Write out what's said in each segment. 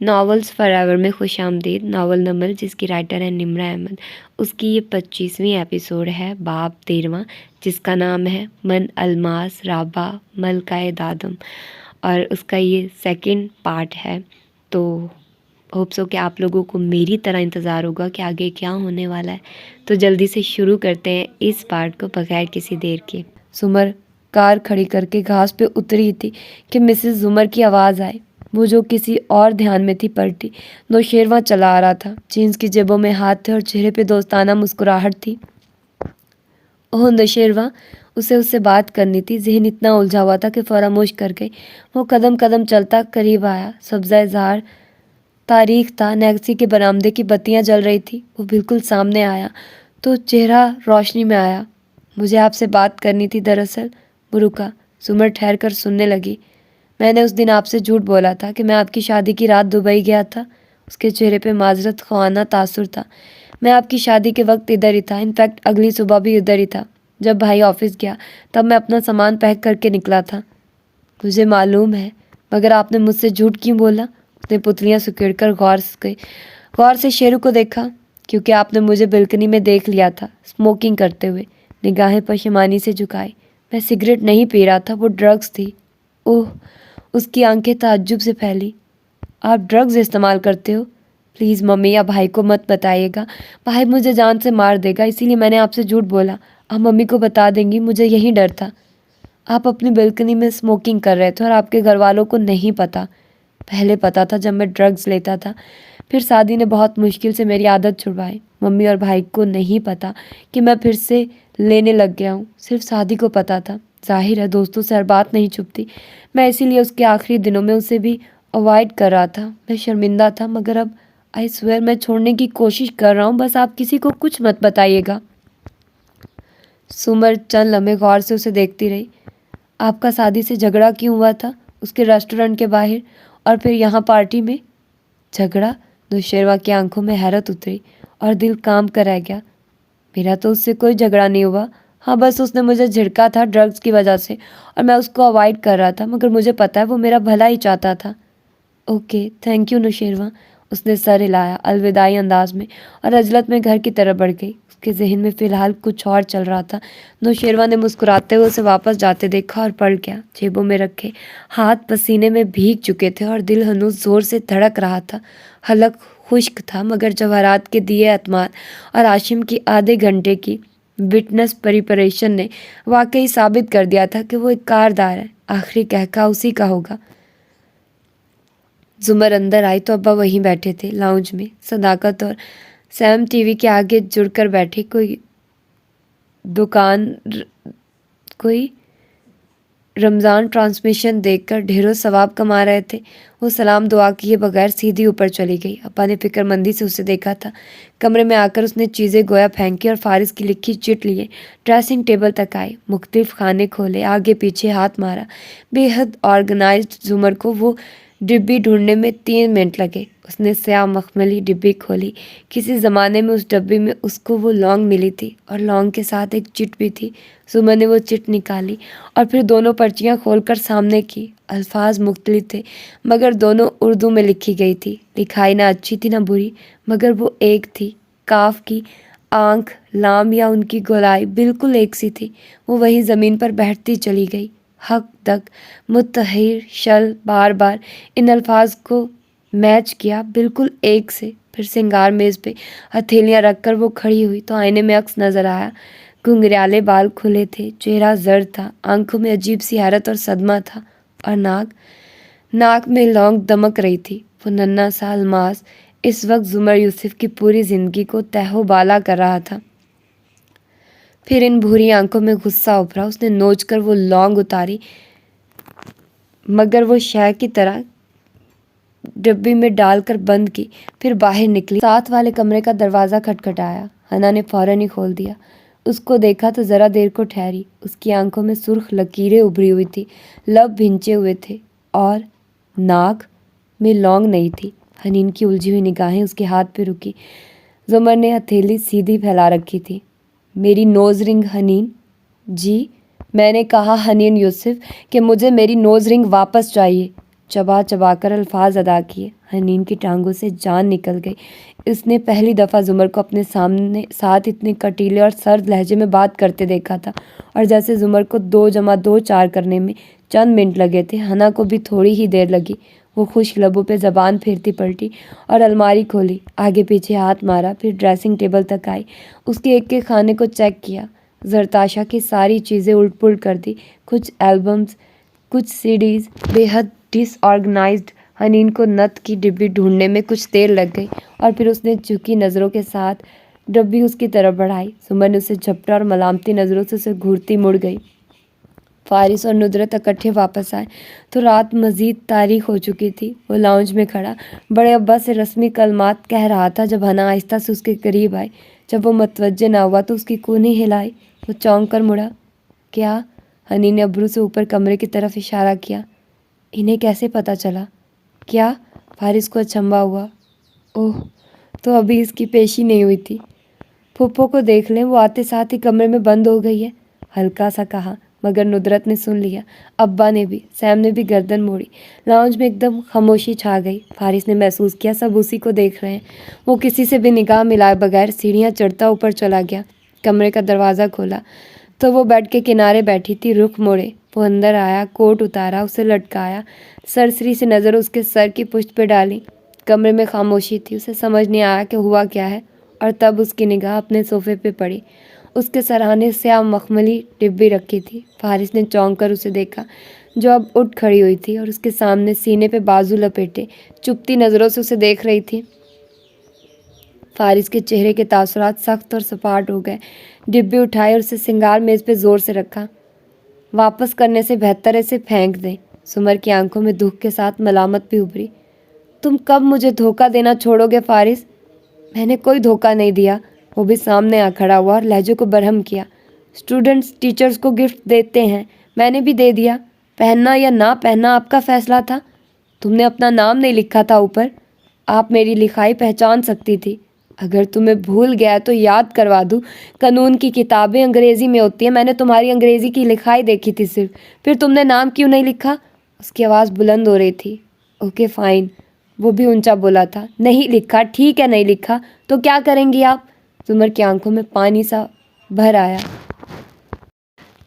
Novels for ever میں خوش آمدید. ناول نمبر جس کی رائٹر ہے نمرہ احمد. اس کی یہ 25ویں ایپیسوڈ ہے، باب 13واں، جس کا نام ہے من الماس رابع ملکہ دادم، اور اس کا یہ سیکنڈ پارٹ ہے. تو ہوپ سو کہ آپ لوگوں کو میری طرح انتظار ہوگا کہ آگے کیا ہونے والا ہے. تو جلدی سے شروع کرتے ہیں اس پارٹ کو بغیر کسی دیر کے. سمر کار کھڑی کر کے گھاس پہ اتری تھی کہ مسز زمر کی آواز آئی. وہ جو کسی اور دھیان میں تھی پلٹی. نوشیروان چلا آ رہا تھا. جینس کی جیبوں میں ہاتھ تھے اور چہرے پہ دوستانہ مسکراہٹ تھی. اوہ نوشیروان، اسے اس سے بات کرنی تھی. ذہن اتنا الجھا ہوا تھا کہ فراموش کر گئی. وہ قدم قدم چلتا قریب آیا. سبزہ زار تاریخ تھا. نیکسی کے برآمدے کی بتیاں جل رہی تھی. وہ بالکل سامنے آیا تو چہرہ روشنی میں آیا. مجھے آپ سے بات کرنی تھی دراصل. وہ رکا. سمر ٹھہر کر سننے لگی. میں نے اس دن آپ سے جھوٹ بولا تھا کہ میں آپ کی شادی کی رات دبئی گیا تھا. اس کے چہرے پہ معذرت خواہانہ تاثر تھا. میں آپ کی شادی کے وقت ادھر ہی تھا. انفیکٹ اگلی صبح بھی ادھر ہی تھا. جب بھائی آفس گیا تب میں اپنا سامان پیک کر کے نکلا تھا. مجھے معلوم ہے، مگر آپ نے مجھ سے جھوٹ کیوں بولا؟ اس نے پتلیاں سکیڑ کر غور سے شیرو کو دیکھا. کیونکہ آپ نے مجھے بلکنی میں دیکھ لیا تھا اسموکنگ کرتے ہوئے. نگاہیں پشیمانی سے جھکائی. میں سگریٹ نہیں پی رہا تھا، وہ ڈرگز تھی. اوہ! اس کی آنکھیں تعجب سے پھیلی. آپ ڈرگز استعمال کرتے ہو؟ پلیز ممی یا بھائی کو مت بتائیے گا. بھائی مجھے جان سے مار دے گا، اسی لیے میں نے آپ سے جھوٹ بولا. آپ ممی کو بتا دیں گی، مجھے یہی ڈر تھا. آپ اپنی بلکنی میں اسموکنگ کر رہے تھے اور آپ کے گھر والوں کو نہیں پتا. پہلے پتا تھا جب میں ڈرگز لیتا تھا. پھر سعدی نے بہت مشکل سے میری عادت چھڑوائی. ممی اور بھائی کو نہیں پتا کہ میں پھر سے لینے لگ گیا ہوں. صرف سعدی کو پتا تھا. ظاہر ہے دوستوں سے ہر بات نہیں چھپتی. میں اسی لیے اس کے آخری دنوں میں اسے بھی اوائڈ کر رہا تھا. میں شرمندہ تھا، مگر اب آئی سویئر میں چھوڑنے کی کوشش کر رہا ہوں. بس آپ کسی کو کچھ مت بتائیے گا. سمر چند لمحے غور سے اسے دیکھتی رہی. آپ کا سعدی سے جھگڑا کیوں ہوا تھا اس کے ریسٹورنٹ کے باہر اور پھر یہاں پارٹی میں؟ جھگڑا؟ نوشیروان کی آنکھوں میں حیرت اتری اور دل کام کر رہ گیا. میرا تو اس سے کوئی جھگڑا نہیں ہوا. ہاں بس اس نے مجھے جھڑکا تھا ڈرگز کی وجہ سے اور میں اس کو اوائڈ کر رہا تھا، مگر مجھے پتا ہے وہ میرا بھلا ہی چاہتا تھا. Okay thank you Nausherwan. اس نے سر ہلایا الوداعی انداز میں اور عجلت میں گھر کی طرف بڑھ گئی. اس کے ذہن میں فی الحال کچھ اور چل رہا تھا. نوشیروان نے مسکراتے ہوئے اسے واپس جاتے دیکھا اور پڑ گیا. جیبوں میں رکھے ہاتھ پسینے میں بھیگ چکے تھے اور دل ہنوز زور سے دھڑک رہا تھا. حلق خشک تھا، مگر جواہرات کے دیے اعتماد اور عاشم کی آدھے گھنٹے کی وٹنس پریپریشن نے واقعی ثابت کر دیا تھا کہ وہ ایک کاردار ہے. آخری کہکا اسی کا ہوگا. زمر اندر آئی تو ابا وہیں بیٹھے تھے لاؤنج میں. صداقت اور سیم ٹی وی کے آگے جڑ کر بیٹھے. کوئی رمضان ٹرانسمیشن دیکھ کر ڈھیروں ثواب کما رہے تھے. وہ سلام دعا کیے بغیر سیدھی اوپر چلی گئی. ابا نے فکر مندی سے اسے دیکھا تھا. کمرے میں آ کر اس نے چیزیں گویا پھینکی اور فارس کی لکھی چٹ لیے ڈریسنگ ٹیبل تک آئی. مختلف خانے کھولے، آگے پیچھے ہاتھ مارا. بے حد آرگنائزڈ زمر کو وہ ڈبی ڈھونڈنے میں 3 منٹ لگے. اس نے سیاہ مخملی ڈبی کھولی. کسی زمانے میں اس ڈبی میں اس کو وہ لونگ ملی تھی اور لونگ کے ساتھ ایک چٹ بھی تھی. زمر نے وہ چٹ نکالی اور پھر دونوں پرچیاں کھول کر سامنے کی. الفاظ مختلف تھے مگر دونوں اردو میں لکھی گئی تھی. لکھائی نہ اچھی تھی نہ بری، مگر وہ ایک تھی. کاف کی آنکھ، لام یا ان کی گولائی بالکل ایک سی تھی. وہ وہیں زمین پر بیٹھتی چلی گئی. حق دق متحیر شل بار بار ان الفاظ کو میچ کیا بالکل ایک سے. پھر سنگار میز پہ ہتھیلیاں رکھ کر وہ کھڑی ہوئی تو آئینے میں عکس نظر آیا. گھنگریالے بال کھلے تھے، چہرہ زرد تھا، آنکھوں میں عجیب سی حیرت اور صدمہ تھا، اور ناک میں لونگ دمک رہی تھی. وہ ننھا سا الماس اس وقت زمر یوسف کی پوری زندگی کو تہو بالا کر رہا تھا. پھر ان بھوری آنکھوں میں غصہ ابھرا. اس نے نوچ کر وہ لونگ اتاری مگر وہ شے کی طرح ڈبی میں ڈال کر بند کی. پھر باہر نکلی. ساتھ والے کمرے کا دروازہ کھٹکھٹایا. حنا نے فوراً ہی کھول دیا. اس کو دیکھا تو ذرا دیر کو ٹھہری. اس کی آنکھوں میں سرخ لکیریں ابھری ہوئی تھی، لب بھنچے ہوئے تھے اور ناک میں لونگ نہیں تھی. حنین کی الجھی ہوئی نگاہیں اس کے ہاتھ پہ رکی. زمر نے ہتھیلی سیدھی پھیلا رکھی تھی. میری نوز رنگ حنین؟ جی میں نے کہا حنین یوسف کہ مجھے میری نوز رنگ واپس چاہیے. چبا چبا کر الفاظ ادا کیے۔ حنین کی ٹانگوں سے جان نکل گئی۔ اس نے پہلی دفعہ زمر کو اپنے ساتھ اتنے کٹیلے اور سرد لہجے میں بات کرتے دیکھا تھا، اور جیسے زمر کو 2+2 4 کرنے میں چند منٹ لگے تھے، حنا کو بھی تھوڑی ہی دیر لگی۔ وہ خشک لبوں پہ زبان پھیرتی پلٹی اور الماری کھولی، آگے پیچھے ہاتھ مارا، پھر ڈریسنگ ٹیبل تک آئی، اس کے ایک ایک خانے کو چیک کیا، زرتاشا کی ساری چیزیں الٹ پلٹ کر دی، کچھ البمز، کچھ CDs، بے حد ڈس آرگنائزڈ۔ حنین کو نت کی ڈبی ڈھونڈنے میں کچھ دیر لگ گئی، اور پھر اس نے جھکی نظروں کے ساتھ ڈبی اس کی طرف بڑھائی۔ زمر نے اسے جھپٹا اور ملامتی نظروں سے اسے گھورتی مڑ گئی۔ فارس اور ندرت اکٹھے واپس آئے تو رات مزید تاریک ہو چکی تھی۔ وہ لاؤنج میں کھڑا بڑے ابا سے رسمی کلمات کہہ رہا تھا جب حنا آہستہ سے اس کے قریب آئی۔ جب وہ متوجہ نہ ہوا تو اس کی کونی ہلائی۔ وہ چونک کر مڑا۔ کیا؟ حنین نے ابرو سے اوپر کمرے کی طرف اشارہ کیا۔ انہیں کیسے پتہ چلا؟ کیا؟ فارس کو اچنبھا ہوا۔ اوہ، تو ابھی اس کی پیشی نہیں ہوئی تھی۔ پھپھو کو دیکھ لیں، وہ آتے ساتھ ہی کمرے میں بند ہو گئی ہے، ہلکا سا کہا، مگر ندرت نے سن لیا، ابا نے بھی، سیم نے بھی گردن موڑی۔ لاؤنج میں ایک دم خاموشی چھا گئی۔ فارس نے محسوس کیا سب اسی کو دیکھ رہے ہیں۔ وہ کسی سے بھی نگاہ ملائے بغیر سیڑھیاں چڑھتا اوپر چلا گیا۔ کمرے کا دروازہ کھولا تو وہ بیڈ کے کنارے بیٹھی تھی، رخ موڑے۔ وہ اندر آیا، کوٹ اتارا، اسے لٹکایا، سرسری سے نظر اس کے سر کی پشت پہ ڈالی۔ کمرے میں خاموشی تھی، اسے سمجھ نہیں آیا کہ ہوا کیا ہے، اور تب اس کی نگاہ اپنے صوفے پہ پڑی۔ اس کے سرہانے سیاہ مخملی ڈبی رکھی تھی۔ فارس نے چونک کر اسے دیکھا، جو اب اٹھ کھڑی ہوئی تھی اور اس کے سامنے سینے پہ بازو لپیٹے چپتی نظروں سے اسے دیکھ رہی تھی۔ فارس کے چہرے کے تاثرات سخت اور سپاٹ ہو گئے۔ ڈبی اٹھائی اور اسے سنگار میز پہ زور سے رکھا۔ واپس کرنے سے بہتر ہے اسے پھینک دیں۔ سمر کی آنکھوں میں دکھ کے ساتھ ملامت بھی ابھری۔ تم کب مجھے دھوکہ دینا چھوڑو گے فارس؟ میں نے کوئی دھوکہ نہیں دیا۔ وہ بھی سامنے آ کھڑا ہوا اور لہجے کو برہم کیا۔ اسٹوڈنٹس ٹیچرز کو گفٹ دیتے ہیں، میں نے بھی دے دیا۔ پہننا یا نہ پہننا آپ کا فیصلہ تھا۔ تم نے اپنا نام نہیں لکھا تھا اوپر۔ آپ میری لکھائی پہچان سکتی تھی۔ اگر تمہیں بھول گیا تو یاد کروا دوں، قانون کی کتابیں انگریزی میں ہوتی ہیں، میں نے تمہاری انگریزی کی لکھائی دیکھی تھی صرف۔ پھر تم نے نام کیوں نہیں لکھا؟ اس کی آواز بلند ہو رہی تھی۔ اوکے فائن، وہ بھی اونچا بولا تھا۔ نہیں لکھا، ٹھیک ہے نہیں لکھا، تو کیا کریں گی آپ؟ زمر کی آنکھوں میں پانی سا بھر آیا۔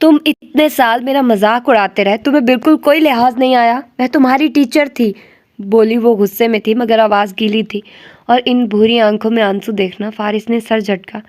تم اتنے سال میرا مذاق اڑاتے رہے، تمہیں بالکل کوئی لحاظ نہیں آیا؟ میں تمہاری ٹیچر تھی، بولی۔ وہ غصے میں تھی مگر آواز گیلی تھی، اور ان بھوری آنکھوں میں آنسو دیکھنا۔ فارس نے سر جھٹکا۔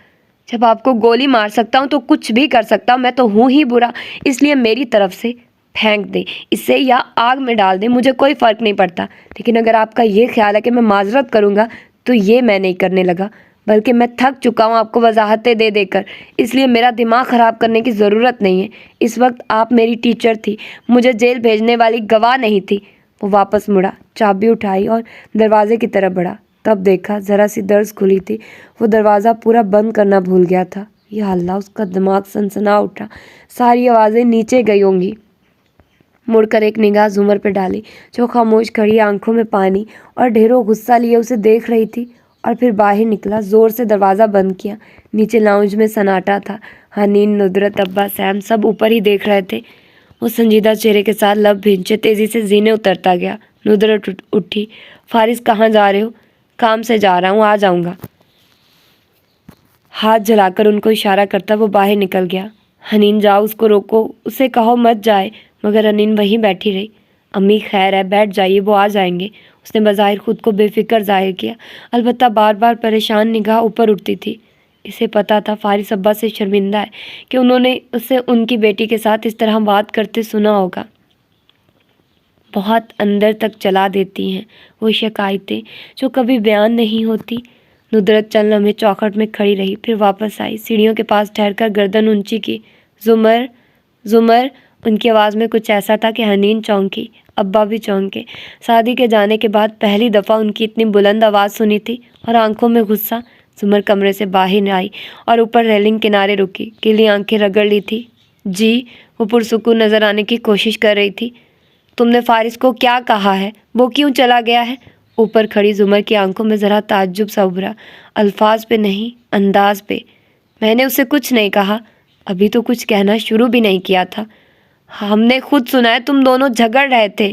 جب آپ کو گولی مار سکتا ہوں تو کچھ بھی کر سکتا ہوں، میں تو ہوں ہی برا، اس لیے میری طرف سے پھینک دیں اسے یا آگ میں ڈال دیں، مجھے کوئی فرق نہیں پڑتا۔ لیکن اگر آپ کا یہ خیال ہے کہ میں معذرت کروں گا تو یہ میں نہیں کرنے لگا، بلکہ میں تھک چکا ہوں آپ کو وضاحتیں دے دے کر، اس لیے میرا دماغ خراب کرنے کی ضرورت نہیں ہے۔ اس وقت آپ میری ٹیچر تھی، مجھے جیل بھیجنے والی گواہ نہیں تھی۔ وہ واپس مڑا، چابی اٹھائی اور دروازے کی طرف بڑھا، تب دیکھا ذرا سی درز کھلی تھی، وہ دروازہ پورا بند کرنا بھول گیا تھا۔ یا اللہ، اس کا دماغ سنسنا اٹھا، ساری آوازیں نیچے گئی ہوں گی۔ مڑ کر ایک نگاہ زمر پہ ڈالی، جو خاموش کھڑی آنکھوں میں پانی اور ڈھیروں غصہ لیے اسے دیکھ رہی تھی، اور پھر باہر نکلا، زور سے دروازہ بند کیا۔ نیچے لاؤنج میں سناٹا تھا۔ حنین، ندرت، ابا، سیم سب اوپر ہی دیکھ رہے تھے۔ وہ سنجیدہ چہرے کے ساتھ لب بھینچے تیزی سے زینے اترتا گیا۔ ندرت اٹھی۔ فارس کہاں جا رہے ہو؟ کام سے جا رہا ہوں، آ جاؤں گا۔ ہاتھ جلا کر ان کو اشارہ کرتا وہ باہر نکل گیا۔ حنین، جاؤ، اس کو روکو، اسے کہو مت جائے، مگر حنین وہیں بیٹھی رہی۔ امی خیر ہے، بیٹھ جائیے، وہ آ جائیں گے۔ اس نے بظاہر خود کو بے فکر ظاہر کیا، البتہ بار بار پریشان نگاہ اوپر اٹھتی تھی۔ اسے پتا تھا فارس ابا سے شرمندہ ہے کہ انہوں نے اسے ان کی بیٹی کے ساتھ اس طرح بات کرتے سنا ہوگا۔ بہت اندر تک چلا دیتی ہیں وہ شکایتیں جو کبھی بیان نہیں ہوتی۔ ندرت چند لمحے چوکھٹ میں کھڑی رہی، پھر واپس آئی، سیڑھیوں کے پاس ٹھہر کر گردن اونچی کی۔ زمر، زمر، ان کی آواز میں کچھ ایسا تھا کہ حنین چونکی، ابا بھی چونکے۔ سعدی کے جانے کے بعد پہلی دفعہ ان کی اتنی بلند آواز سنی تھی، اور آنکھوں میں غصہ۔ زمر کمرے سے باہر آئی اور اوپر ریلنگ کنارے رکی، گیلی آنکھیں رگڑ لی تھی۔ جی، وہ پرسکون نظر آنے کی کوشش کر رہی تھی۔ تم نے فارس کو کیا کہا ہے؟ وہ کیوں چلا گیا ہے؟ اوپر کھڑی زمر کی آنکھوں میں ذرا تعجب سا ابھرا، الفاظ پہ نہیں، انداز پہ۔ میں نے اسے کچھ نہیں کہا، ابھی تو کچھ کہنا شروع بھی نہیں کیا تھا۔ ہم نے خود سنا ہے تم دونوں جھگڑ رہے تھے،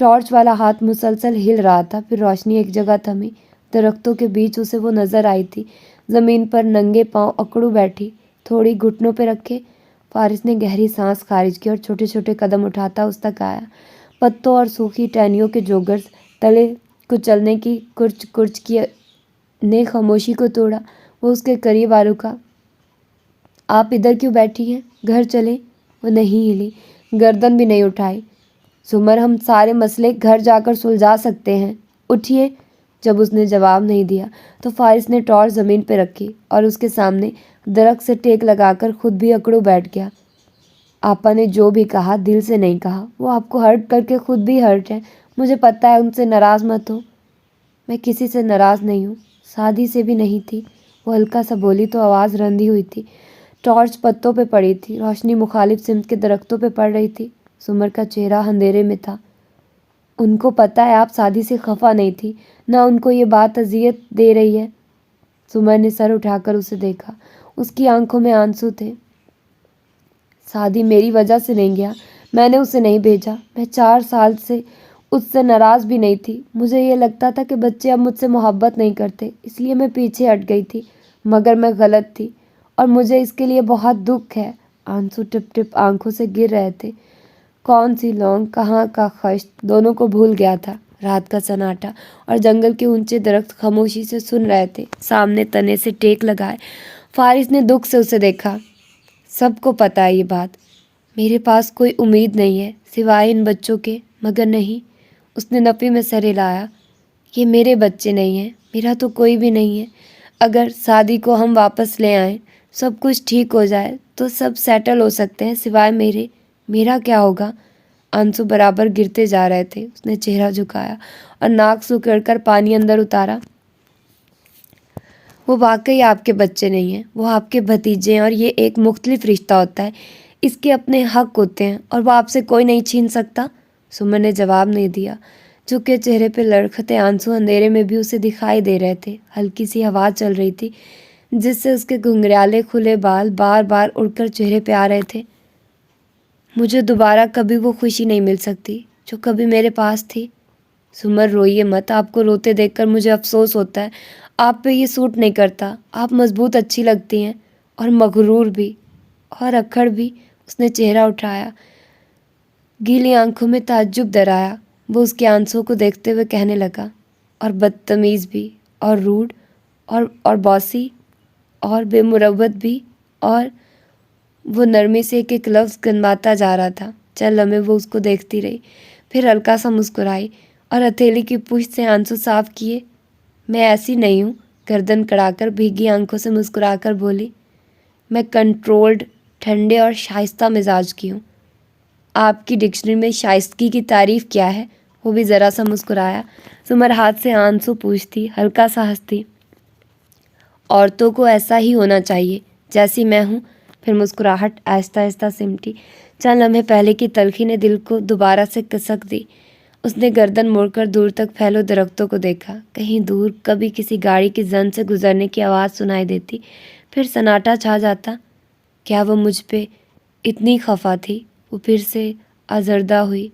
ٹارچ والا ہاتھ مسلسل ہل رہا تھا، پھر روشنی ایک جگہ تھمی، درختوں کے بیچ اسے وہ نظر آئی تھی، زمین پر ننگے پاؤں اکڑو بیٹھی، تھوڑی گھٹنوں پہ رکھے۔ فارس نے گہری سانس خارج کی اور چھوٹے چھوٹے قدم اٹھاتا اس تک آیا۔ پتوں اور سوکھی ٹہنیوں کے جوگرز تلے کچلنے کی کرچ کرچ کی نے خاموشی کو توڑا۔ وہ اس کے قریب آ رکا۔ آپ ادھر کیوں بیٹھی ہیں؟ گھر چلیں؟ وہ نہیں ہلی، گردن بھی نہیں اٹھائی۔ سمر، ہم سارے مسئلے گھر جا کر سلجھا سکتے ہیں، اٹھیے۔ جب اس نے جواب نہیں دیا تو فارس نے ٹارچ زمین پہ رکھی اور اس کے سامنے درخت سے ٹیک لگا کر خود بھی اکڑو بیٹھ گیا۔ آپا نے جو بھی کہا دل سے نہیں کہا، وہ آپ کو ہرٹ کر کے خود بھی ہرٹ ہے، مجھے پتہ ہے، ان سے ناراض مت ہو۔ میں کسی سے ناراض نہیں ہوں، سادی سے بھی نہیں تھی، وہ ہلکا سا بولی تو آواز رندی ہوئی تھی۔ ٹارچ پتوں پہ پڑی تھی، روشنی مخالف سمت کے درختوں پہ پڑ رہی تھی۔ سمر کا چہرہ اندھیرے میں تھا۔ ان کو پتہ ہے آپ سادی سے خفا نہیں تھی، نہ ان کو یہ بات اذیت دے رہی ہے۔ سمر نے سر اٹھا کر اسے دیکھا، اس کی آنکھوں میں آنسو تھے۔ سادی میری وجہ سے نہیں گیا، میں نے اسے نہیں بھیجا، میں 4 سال سے اس سے ناراض بھی نہیں تھی، مجھے یہ لگتا تھا کہ بچے اب مجھ سے محبت نہیں کرتے، اس لیے میں پیچھے ہٹ گئی تھی، مگر میں غلط تھی اور مجھے اس کے لیے بہت دکھ ہے۔ آنسو ٹپ ٹپ آنکھوں سے گر رہے تھے۔ کون سی لونگ، کہاں کا خشت، دونوں کو بھول گیا تھا۔ رات کا سناٹا اور جنگل کے اونچے درخت خاموشی سے سن رہے تھے، سامنے تنے سے ٹیک لگائے۔ فارس نے دکھ سے اسے دیکھا۔ سب کو پتہ ہے یہ بات، میرے پاس کوئی امید نہیں ہے سوائے ان بچوں کے، مگر نہیں، اس نے نفی میں سر ہلایا، یہ میرے بچے نہیں ہیں، میرا تو کوئی بھی نہیں ہے۔ اگر سادی کو ہم واپس لے آئیں، سب کچھ ٹھیک ہو جائے تو سب سیٹل ہو سکتے ہیں سوائے میرے، میرا کیا ہوگا؟ آنسو برابر گرتے جا رہے تھے، اس نے چہرہ جھکایا اور ناک سکڑ کر پانی اندر اتارا۔ وہ واقعی آپ کے بچے نہیں ہیں، وہ آپ کے بھتیجے ہیں، اور یہ ایک مختلف رشتہ ہوتا ہے، اس کے اپنے حق ہوتے ہیں اور وہ آپ سے کوئی نہیں چھین سکتا۔ سمر نے جواب نہیں دیا، جھکے چہرے پہ لڑکھتے آنسو اندھیرے میں بھی اسے دکھائی دے رہے تھے۔ ہلکی سی ہوا چل رہی تھی جس سے اس کے گھنگریالے کھلے بال بار بار اڑ کر چہرے پہ آ رہے تھے۔ مجھے دوبارہ کبھی وہ خوشی نہیں مل سکتی جو کبھی میرے پاس تھی۔ سمر، روئیے مت، آپ کو روتے دیکھ کر مجھے افسوس ہوتا ہے، آپ پہ یہ سوٹ نہیں کرتا، آپ مضبوط اچھی لگتی ہیں، اور مغرور بھی، اور اکھڑ بھی۔ اس نے چہرہ اٹھایا، گیلی آنکھوں میں تعجب درایا۔ وہ اس کے آنسوں کو دیکھتے ہوئے کہنے لگا، اور بدتمیز بھی، اور روڈ، اور باسی، اور بے مروت بھی، اور وہ نرمی سے ایک ایک لفظ گنواتا جا رہا تھا۔ چند لمحے وہ اس کو دیکھتی رہی، پھر ہلکا سا مسکرائی اور ہتھیلی کی پشت سے آنسو صاف کیے۔ میں ایسی نہیں ہوں، گردن کڑا کر بھیگی آنکھوں سے مسکرا کر بولی، میں کنٹرولڈ، ٹھنڈے اور شائستہ مزاج کی ہوں۔ آپ کی ڈکشنری میں شائستگی کی تعریف کیا ہے؟ وہ بھی ذرا سا مسکرایا۔ سمر ہاتھ سے آنسو پوچھتی، ہلکا سا ہنستی، عورتوں کو ایسا ہی ہونا چاہیے جیسی میں ہوں۔ پھر مسکراہٹ آہستہ آہستہ سمٹی۔ چند لمحے پہلے کی تلخی نے دل کو دوبارہ سے کسک دی۔ اس نے گردن موڑ کر دور تک پھیلو درختوں کو دیکھا، کہیں دور کبھی کسی گاڑی کی زن سے گزرنے کی آواز سنائی دیتی، پھر سناٹا چھا جاتا۔ کیا وہ مجھ پہ اتنی خفا تھی؟ وہ پھر سے آزردہ ہوئی۔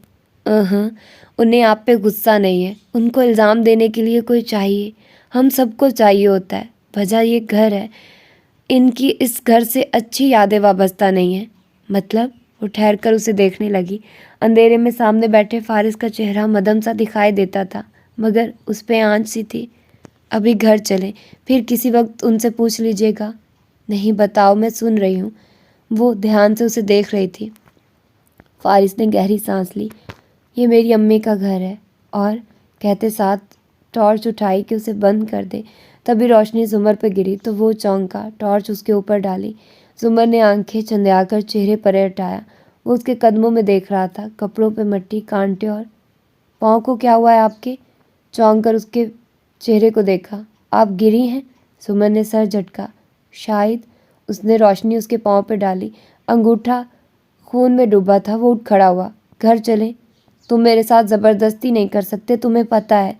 انہیں آپ پہ غصہ نہیں ہے، ان کو الزام دینے کے لیے کوئی چاہیے، ہم سب کو چاہیے ہوتا ہے، وجہ یہ گھر ہے، ان کی اس گھر سے اچھی یادیں وابستہ نہیں ہیں۔ مطلب؟ وہ ٹھہر کر اسے دیکھنے لگی۔ اندھیرے میں سامنے بیٹھے فارس کا چہرہ مدھم سا دکھائی دیتا تھا، مگر اس پہ آنچ سی تھی۔ ابھی گھر چلیں، پھر کسی وقت ان سے پوچھ لیجیے گا۔ نہیں، بتاؤ، میں سن رہی ہوں۔ وہ دھیان سے اسے دیکھ رہی تھی۔ فارس نے گہری سانس لی۔ یہ میری امی کا گھر ہے، اور کہتے ساتھ ٹارچ اٹھائی کہ اسے بند کر دے۔ تبھی روشنی زمر پہ گری تو وہ چونکا، ٹارچ اس کے اوپر ڈالی۔ زمر نے آنکھیں چندیا کر چہرے پر ہٹایا۔ وہ اس کے قدموں میں دیکھ رہا تھا، کپڑوں پہ مٹی، کانٹے، اور پاؤں کو کیا ہوا ہے آپ کے؟ چونک کر اس کے چہرے کو دیکھا۔ آپ گری ہیں؟ زمر نے سر جھٹکا۔ شاید۔ اس نے روشنی اس کے پاؤں پہ ڈالی، انگوٹھا خون میں ڈوبا تھا۔ وہ اٹھ کھڑا ہوا۔ گھر چلیں؟ تم میرے ساتھ زبردستی نہیں کر سکتے، تمہیں پتہ ہے۔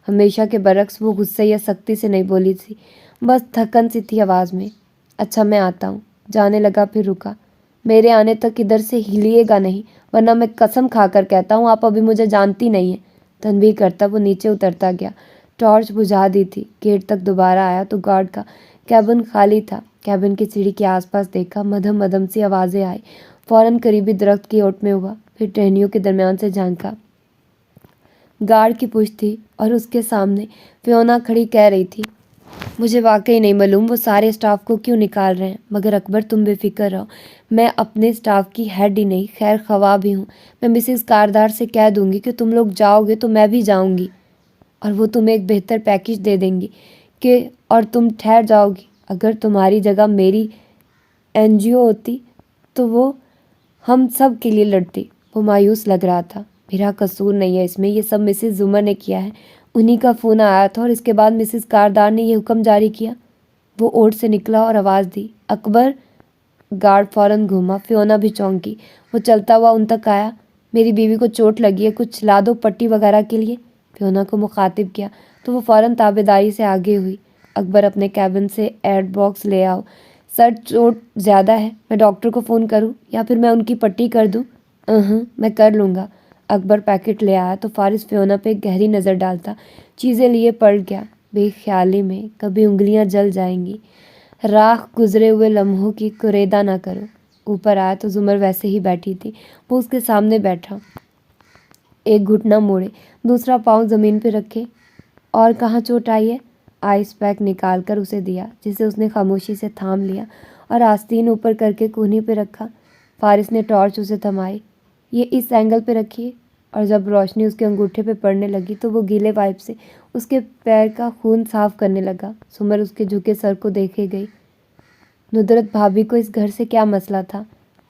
ہمیشہ کے برعکس وہ غصے یا سختی سے نہیں بولی تھی، بس تھکن سی تھی آواز میں۔ اچھا، میں آتا ہوں۔ جانے لگا، پھر رکا۔ میرے آنے تک ادھر سے ہلیے گا نہیں، ورنہ میں قسم کھا کر کہتا ہوں آپ ابھی مجھے جانتی نہیں ہیں۔ تنبیہ کرتا وہ نیچے اترتا گیا۔ ٹارچ بجھا دی تھی۔ گیٹ تک دوبارہ آیا تو گارڈ کا کیبن خالی تھا۔ کیبن کی سیڑھی کے آس پاس دیکھا، مدھم مدھم سی آوازیں آئی۔ فوراً قریبی درخت کی اوٹ میں ہوا، پھر ٹہنیوں کے درمیان سے جھانکا۔ گارڈ کی پشت تھی اور اس کے سامنے فیونا کھڑی کہہ رہی تھی، مجھے واقعی نہیں معلوم وہ سارے اسٹاف کو کیوں نکال رہے ہیں، مگر اکبر تم بے فکر رہو، میں اپنے اسٹاف کی ہیڈ ہی نہیں خیر خواہ بھی ہوں۔ میں مسز کاردار سے کہہ دوں گی کہ تم لوگ جاؤ گے تو میں بھی جاؤں گی، اور وہ تمہیں ایک بہتر پیکیج دے دیں گی اور تم ٹھہر جاؤ گی۔ اگر تمہاری جگہ میری NGO ہوتی تو وہ ہم سب کے لیے لڑتی۔ وہ مایوس لگ رہا تھا۔ میرا قصور نہیں ہے اس میں، یہ سب مسز زمر نے کیا ہے، انہی کا فون آیا تھا اور اس کے بعد مسز کاردار نے یہ حکم جاری کیا۔ وہ اوٹ سے نکلا اور آواز دی، اکبر! گارڈ فوراً گھوما۔ فیونا بھی چونکی۔ وہ چلتا ہوا ان تک آیا۔ میری بیوی کو چوٹ لگی ہے، کچھ لا دو پٹی وغیرہ کے لیے؟ فیونا کو مخاطب کیا تو وہ فوراً تابعداری سے آگے ہوئی۔ اکبر اپنے کیبن سے ایڈ باکس لے آؤ۔ سر چوٹ زیادہ ہے، میں ڈاکٹر کو فون کروں یا پھر میں ان کی پٹی کر دوں؟ میں کر لوں گا۔ اکبر پیکٹ لے آیا تو فارس فیونا پہ گہری نظر ڈالتا چیزیں لیے پلٹ گیا۔ بے خیالی میں کبھی انگلیاں جل جائیں گی، راکھ گزرے ہوئے لمحوں کی کریدا نہ کرو۔ اوپر آیا تو زمر ویسے ہی بیٹھی تھی۔ وہ اس کے سامنے بیٹھا، ایک گھٹنا موڑے، دوسرا پاؤں زمین پہ رکھے۔ اور کہاں چوٹ آئی ہے؟ آئس پیک نکال کر اسے دیا، جسے اس نے خاموشی سے تھام لیا اور آستین اوپر کر کے کونی پہ رکھا۔ فارس نے ٹارچ اسے تھمائی۔ یہ اس اینگل پہ رکھیے۔ اور جب روشنی اس کے انگوٹھے پہ پڑنے لگی تو وہ گیلے وائپ سے اس کے پیر کا خون صاف کرنے لگا۔ سمر اس کے جھکے سر کو دیکھے گئی۔ ندرت بھابھی کو اس گھر سے کیا مسئلہ تھا؟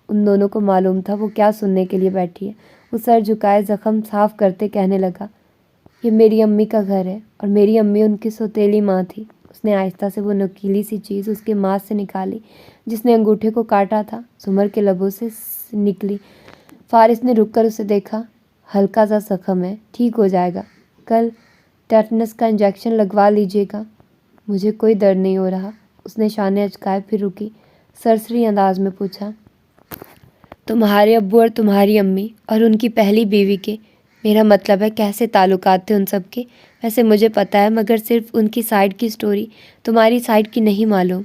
ان دونوں کو معلوم تھا وہ کیا سننے کے لیے بیٹھی ہے۔ وہ سر جھکائے زخم صاف کرتے کہنے لگا، یہ میری امی کا گھر ہے اور میری امی ان کی سوتیلی ماں تھی۔ اس نے آہستہ سے وہ نکیلی سی چیز اس کے ماس سے نکالی جس نے انگوٹھے کو کاٹا تھا۔ سمر کے لبوں سے نکلی۔ فارس نے رک کر اسے دیکھا۔ ہلکا سا زخم ہے، ٹھیک ہو جائے گا، کل ٹیٹنس کا انجیکشن لگوا لیجیے گا۔ مجھے کوئی درد نہیں ہو رہا۔ اس نے شانے اچکائے، پھر رکی، سرسری انداز میں پوچھا، تمہارے ابو اور تمہاری امی اور ان کی پہلی بیوی کے، میرا مطلب ہے کیسے تعلقات تھے ان سب کے؟ ویسے مجھے پتہ ہے، مگر صرف ان کی سائڈ کی سٹوری، تمہاری سائڈ کی نہیں معلوم۔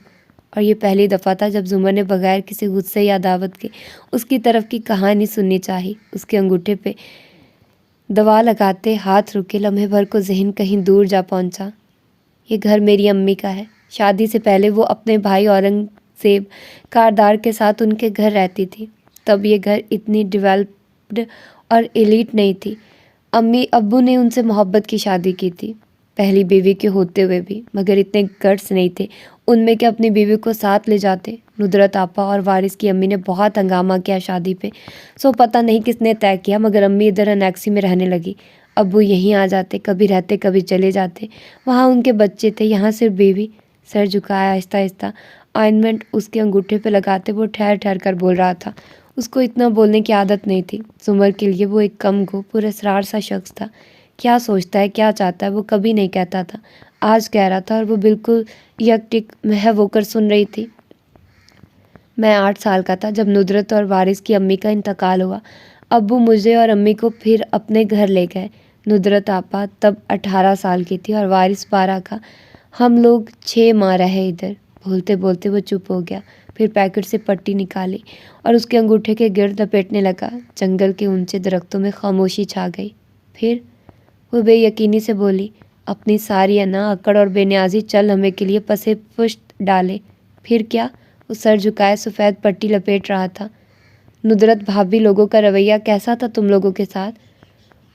اور یہ پہلی دفعہ تھا جب زمر نے بغیر کسی غصے یا دعوت کے اس کی طرف کی کہانی سننی چاہی۔ اس کے انگوٹھے پہ دوا لگاتے ہاتھ رکے، لمحے بھر کو ذہن کہیں دور جا پہنچا۔ یہ گھر میری امی کا ہے۔ شادی سے پہلے وہ اپنے بھائی اورنگزیب کاردار کے ساتھ ان کے گھر رہتی تھی۔ تب یہ گھر اتنی ڈیولپڈ اور ایلیٹ نہیں تھی۔ امی ابو نے ان سے محبت کی شادی کی تھی، پہلی بیوی کے ہوتے ہوئے بھی، مگر اتنے گٹس نہیں تھے ان میں کہ اپنی بیوی کو ساتھ لے جاتے۔ ندرت آپا اور وارث کی امی نے بہت ہنگامہ کیا شادی پہ، سو پتہ نہیں کس نے طے کیا، مگر امی ادھر انیکسی میں رہنے لگی۔ ابو یہیں آ جاتے، کبھی رہتے کبھی چلے جاتے۔ وہاں ان کے بچے تھے، یہاں صرف بیوی۔ سر جھکایا، آہستہ آہستہ آئنمنٹ اس کے انگوٹھے پہ لگاتے وہ ٹھہر ٹھہر کر بول رہا تھا۔ اس کو اتنا بولنے کی عادت نہیں تھی۔ زمر کے لیے وہ ایک کم گو پر اسرار سا شخص تھا۔ کیا سوچتا ہے، کیا چاہتا ہے، وہ کبھی نہیں کہتا تھا۔ آج کہہ رہا تھا اور وہ بالکل یک ٹک محو ہو کر سن رہی تھی۔ میں 8 سال کا تھا جب ندرت اور وارث کی امی کا انتقال ہوا۔ ابو مجھے اور امی کو پھر اپنے گھر لے گئے۔ ندرت آپا تب 18 سال کی تھی اور وارث 12 کا۔ ہم لوگ 6 ماہ رہے ادھر۔ بولتے بولتے وہ چپ ہو گیا، پھر پیکٹ سے پٹی نکالی اور اس کے انگوٹھے کے گرد لپیٹنے لگا۔ جنگل کے اونچے درختوں میں خاموشی چھا گئی۔ پھر وہ بے یقینی سے بولی، اپنی ساری انا اکڑ اور بے نیازی چل ہمیں کے لیے پسے پشت ڈالے۔ پھر کیا؟ وہ سر جھکائے سفید پٹی لپیٹ رہا تھا۔ ندرت بھابھی لوگوں کا رویہ کیسا تھا تم لوگوں کے ساتھ؟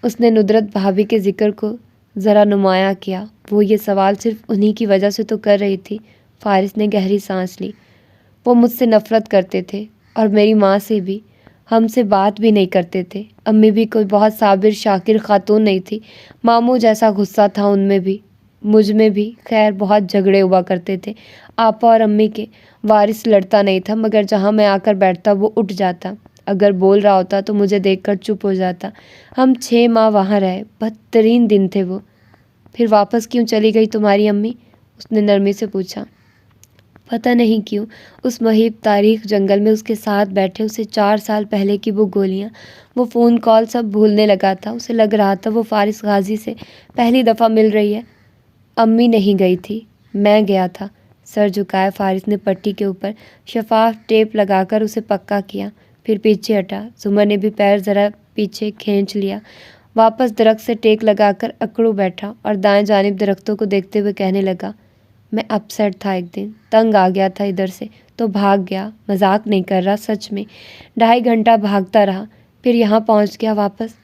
اس نے ندرت بھابھی کے ذکر کو ذرا نمایاں کیا۔ وہ یہ سوال صرف انہی کی وجہ سے تو کر رہی تھی۔ فارس نے گہری سانس لی۔ وہ مجھ سے نفرت کرتے تھے اور میری ماں سے بھی، ہم سے بات بھی نہیں کرتے تھے۔ امی بھی کوئی بہت صابر شاکر خاتون نہیں تھی، ماموں جیسا غصہ تھا ان میں بھی، مجھ میں بھی۔ خیر بہت جھگڑے ہوا کرتے تھے آپا اور امی کے۔ وارث لڑتا نہیں تھا، مگر جہاں میں آ کر بیٹھتا وہ اٹھ جاتا، اگر بول رہا ہوتا تو مجھے دیکھ کر چپ ہو جاتا۔ ہم 6 ماہ وہاں رہے، بدترین دن تھے وہ۔ پھر واپس کیوں چلی گئی تمہاری امی؟ اس نے نرمی سے پوچھا۔ پتہ نہیں کیوں اس مہیب تاریخ جنگل میں اس کے ساتھ بیٹھے اسے 4 سال پہلے کی وہ گولیاں، وہ فون کال سب بھولنے لگا تھا۔ اسے لگ رہا تھا وہ فارس غازی سے پہلی دفعہ مل رہی ہے۔ امی نہیں گئی تھی، میں گیا تھا۔ سر جھکائے فارس نے پٹی کے اوپر شفاف ٹیپ لگا کر اسے پکا کیا، پھر پیچھے ہٹا۔ زمر نے بھی پیر ذرا پیچھے کھینچ لیا، واپس درخت سے ٹیک لگا کر اکڑو بیٹھا اور دائیں جانب درختوں کو دیکھتے ہوئے کہنے لگا، میں اپ سیٹ تھا، ایک دن تنگ آ گیا تھا ادھر سے تو بھاگ گیا، مذاق نہیں کر رہا، سچ میں 2.5 گھنٹہ بھاگتا رہا، پھر یہاں پہنچ گیا واپس۔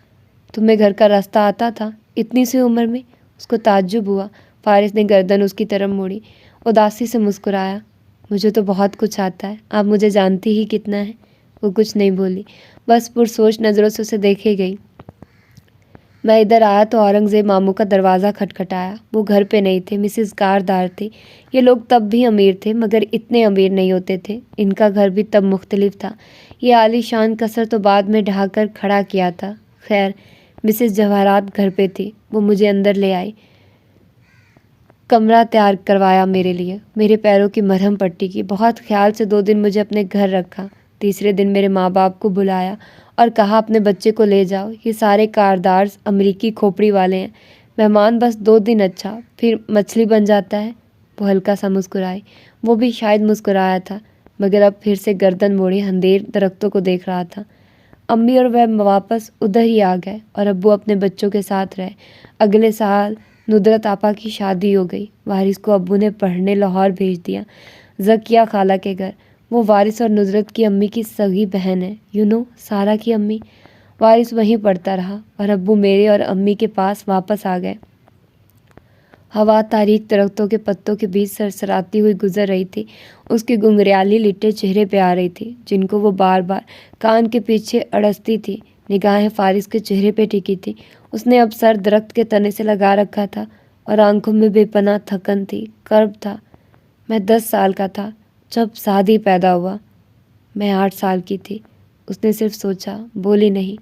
تمہیں گھر کا راستہ آتا تھا اتنی سی عمر میں؟ اس کو تعجب ہوا۔ فارس نے گردن اس کی طرف موڑی، اداسی سے مسکرایا، مجھے تو بہت کچھ آتا ہے، آپ مجھے جانتی ہی کتنا ہے۔ وہ کچھ نہیں بولی، بس پرسوچ نظروں سے اسے دیکھے گئی۔ میں ادھر آیا تو اورنگزیب ماموں کا دروازہ کھٹکھٹایا۔ وہ گھر پہ نہیں تھے، مسز کاردار تھی۔ یہ لوگ تب بھی امیر تھے مگر اتنے امیر نہیں ہوتے تھے۔ ان کا گھر بھی تب مختلف تھا۔ یہ عالی شان قصر تو بعد میں ڈھا کر کھڑا کیا تھا۔ خیر، مسز جواہرات گھر پہ تھی۔ وہ مجھے اندر لے آئی، کمرہ تیار کروایا میرے لیے، میرے پیروں کی مرہم پٹی کی، بہت خیال سے 2 دن مجھے اپنے گھر رکھا۔ تیسرے دن میرے ماں باپ کو بلایا اور کہا اپنے بچے کو لے جاؤ، یہ سارے کاردارز امریکی کھوپڑی والے ہیں، مہمان بس 2 دن، اچھا پھر مچھلی بن جاتا ہے۔ وہ ہلکا سا مسکرائی۔ وہ بھی شاید مسکرایا تھا مگر اب پھر سے گردن موڑے اندھیر درختوں کو دیکھ رہا تھا۔ امی اور وہ واپس ادھر ہی آ گئے اور ابو اپنے بچوں کے ساتھ رہے۔ اگلے سال ندرت آپا کی شادی ہو گئی۔ وارث کو ابو نے پڑھنے لاہور بھیج دیا، ذکیہ خالہ کے گھر۔ وہ وارث اور ندرت کی امی کی سگی بہن ہے، سارا کی امی۔ وارث وہیں پڑھتا رہا اور ابو میرے اور امی کے پاس واپس آ گئے۔ ہوا تاریک درختوں کے پتوں کے بیچ سرسراتی ہوئی گزر رہی تھی۔ اس کی گنگریالی لٹیں چہرے پہ آ رہی تھی جن کو وہ بار بار کان کے پیچھے اڑستی تھی۔ نگاہیں فارس کے چہرے پہ ٹکی تھی۔ اس نے اب سر درخت کے تنے سے لگا رکھا تھا اور آنکھوں میں بے پناہ تھکن تھی، کرب تھا۔ میں 10 سال کا تھا جب سعدی پیدا ہوا۔ میں 8 سال کی تھی۔ اس نے صرف سوچا، بولی نہیں۔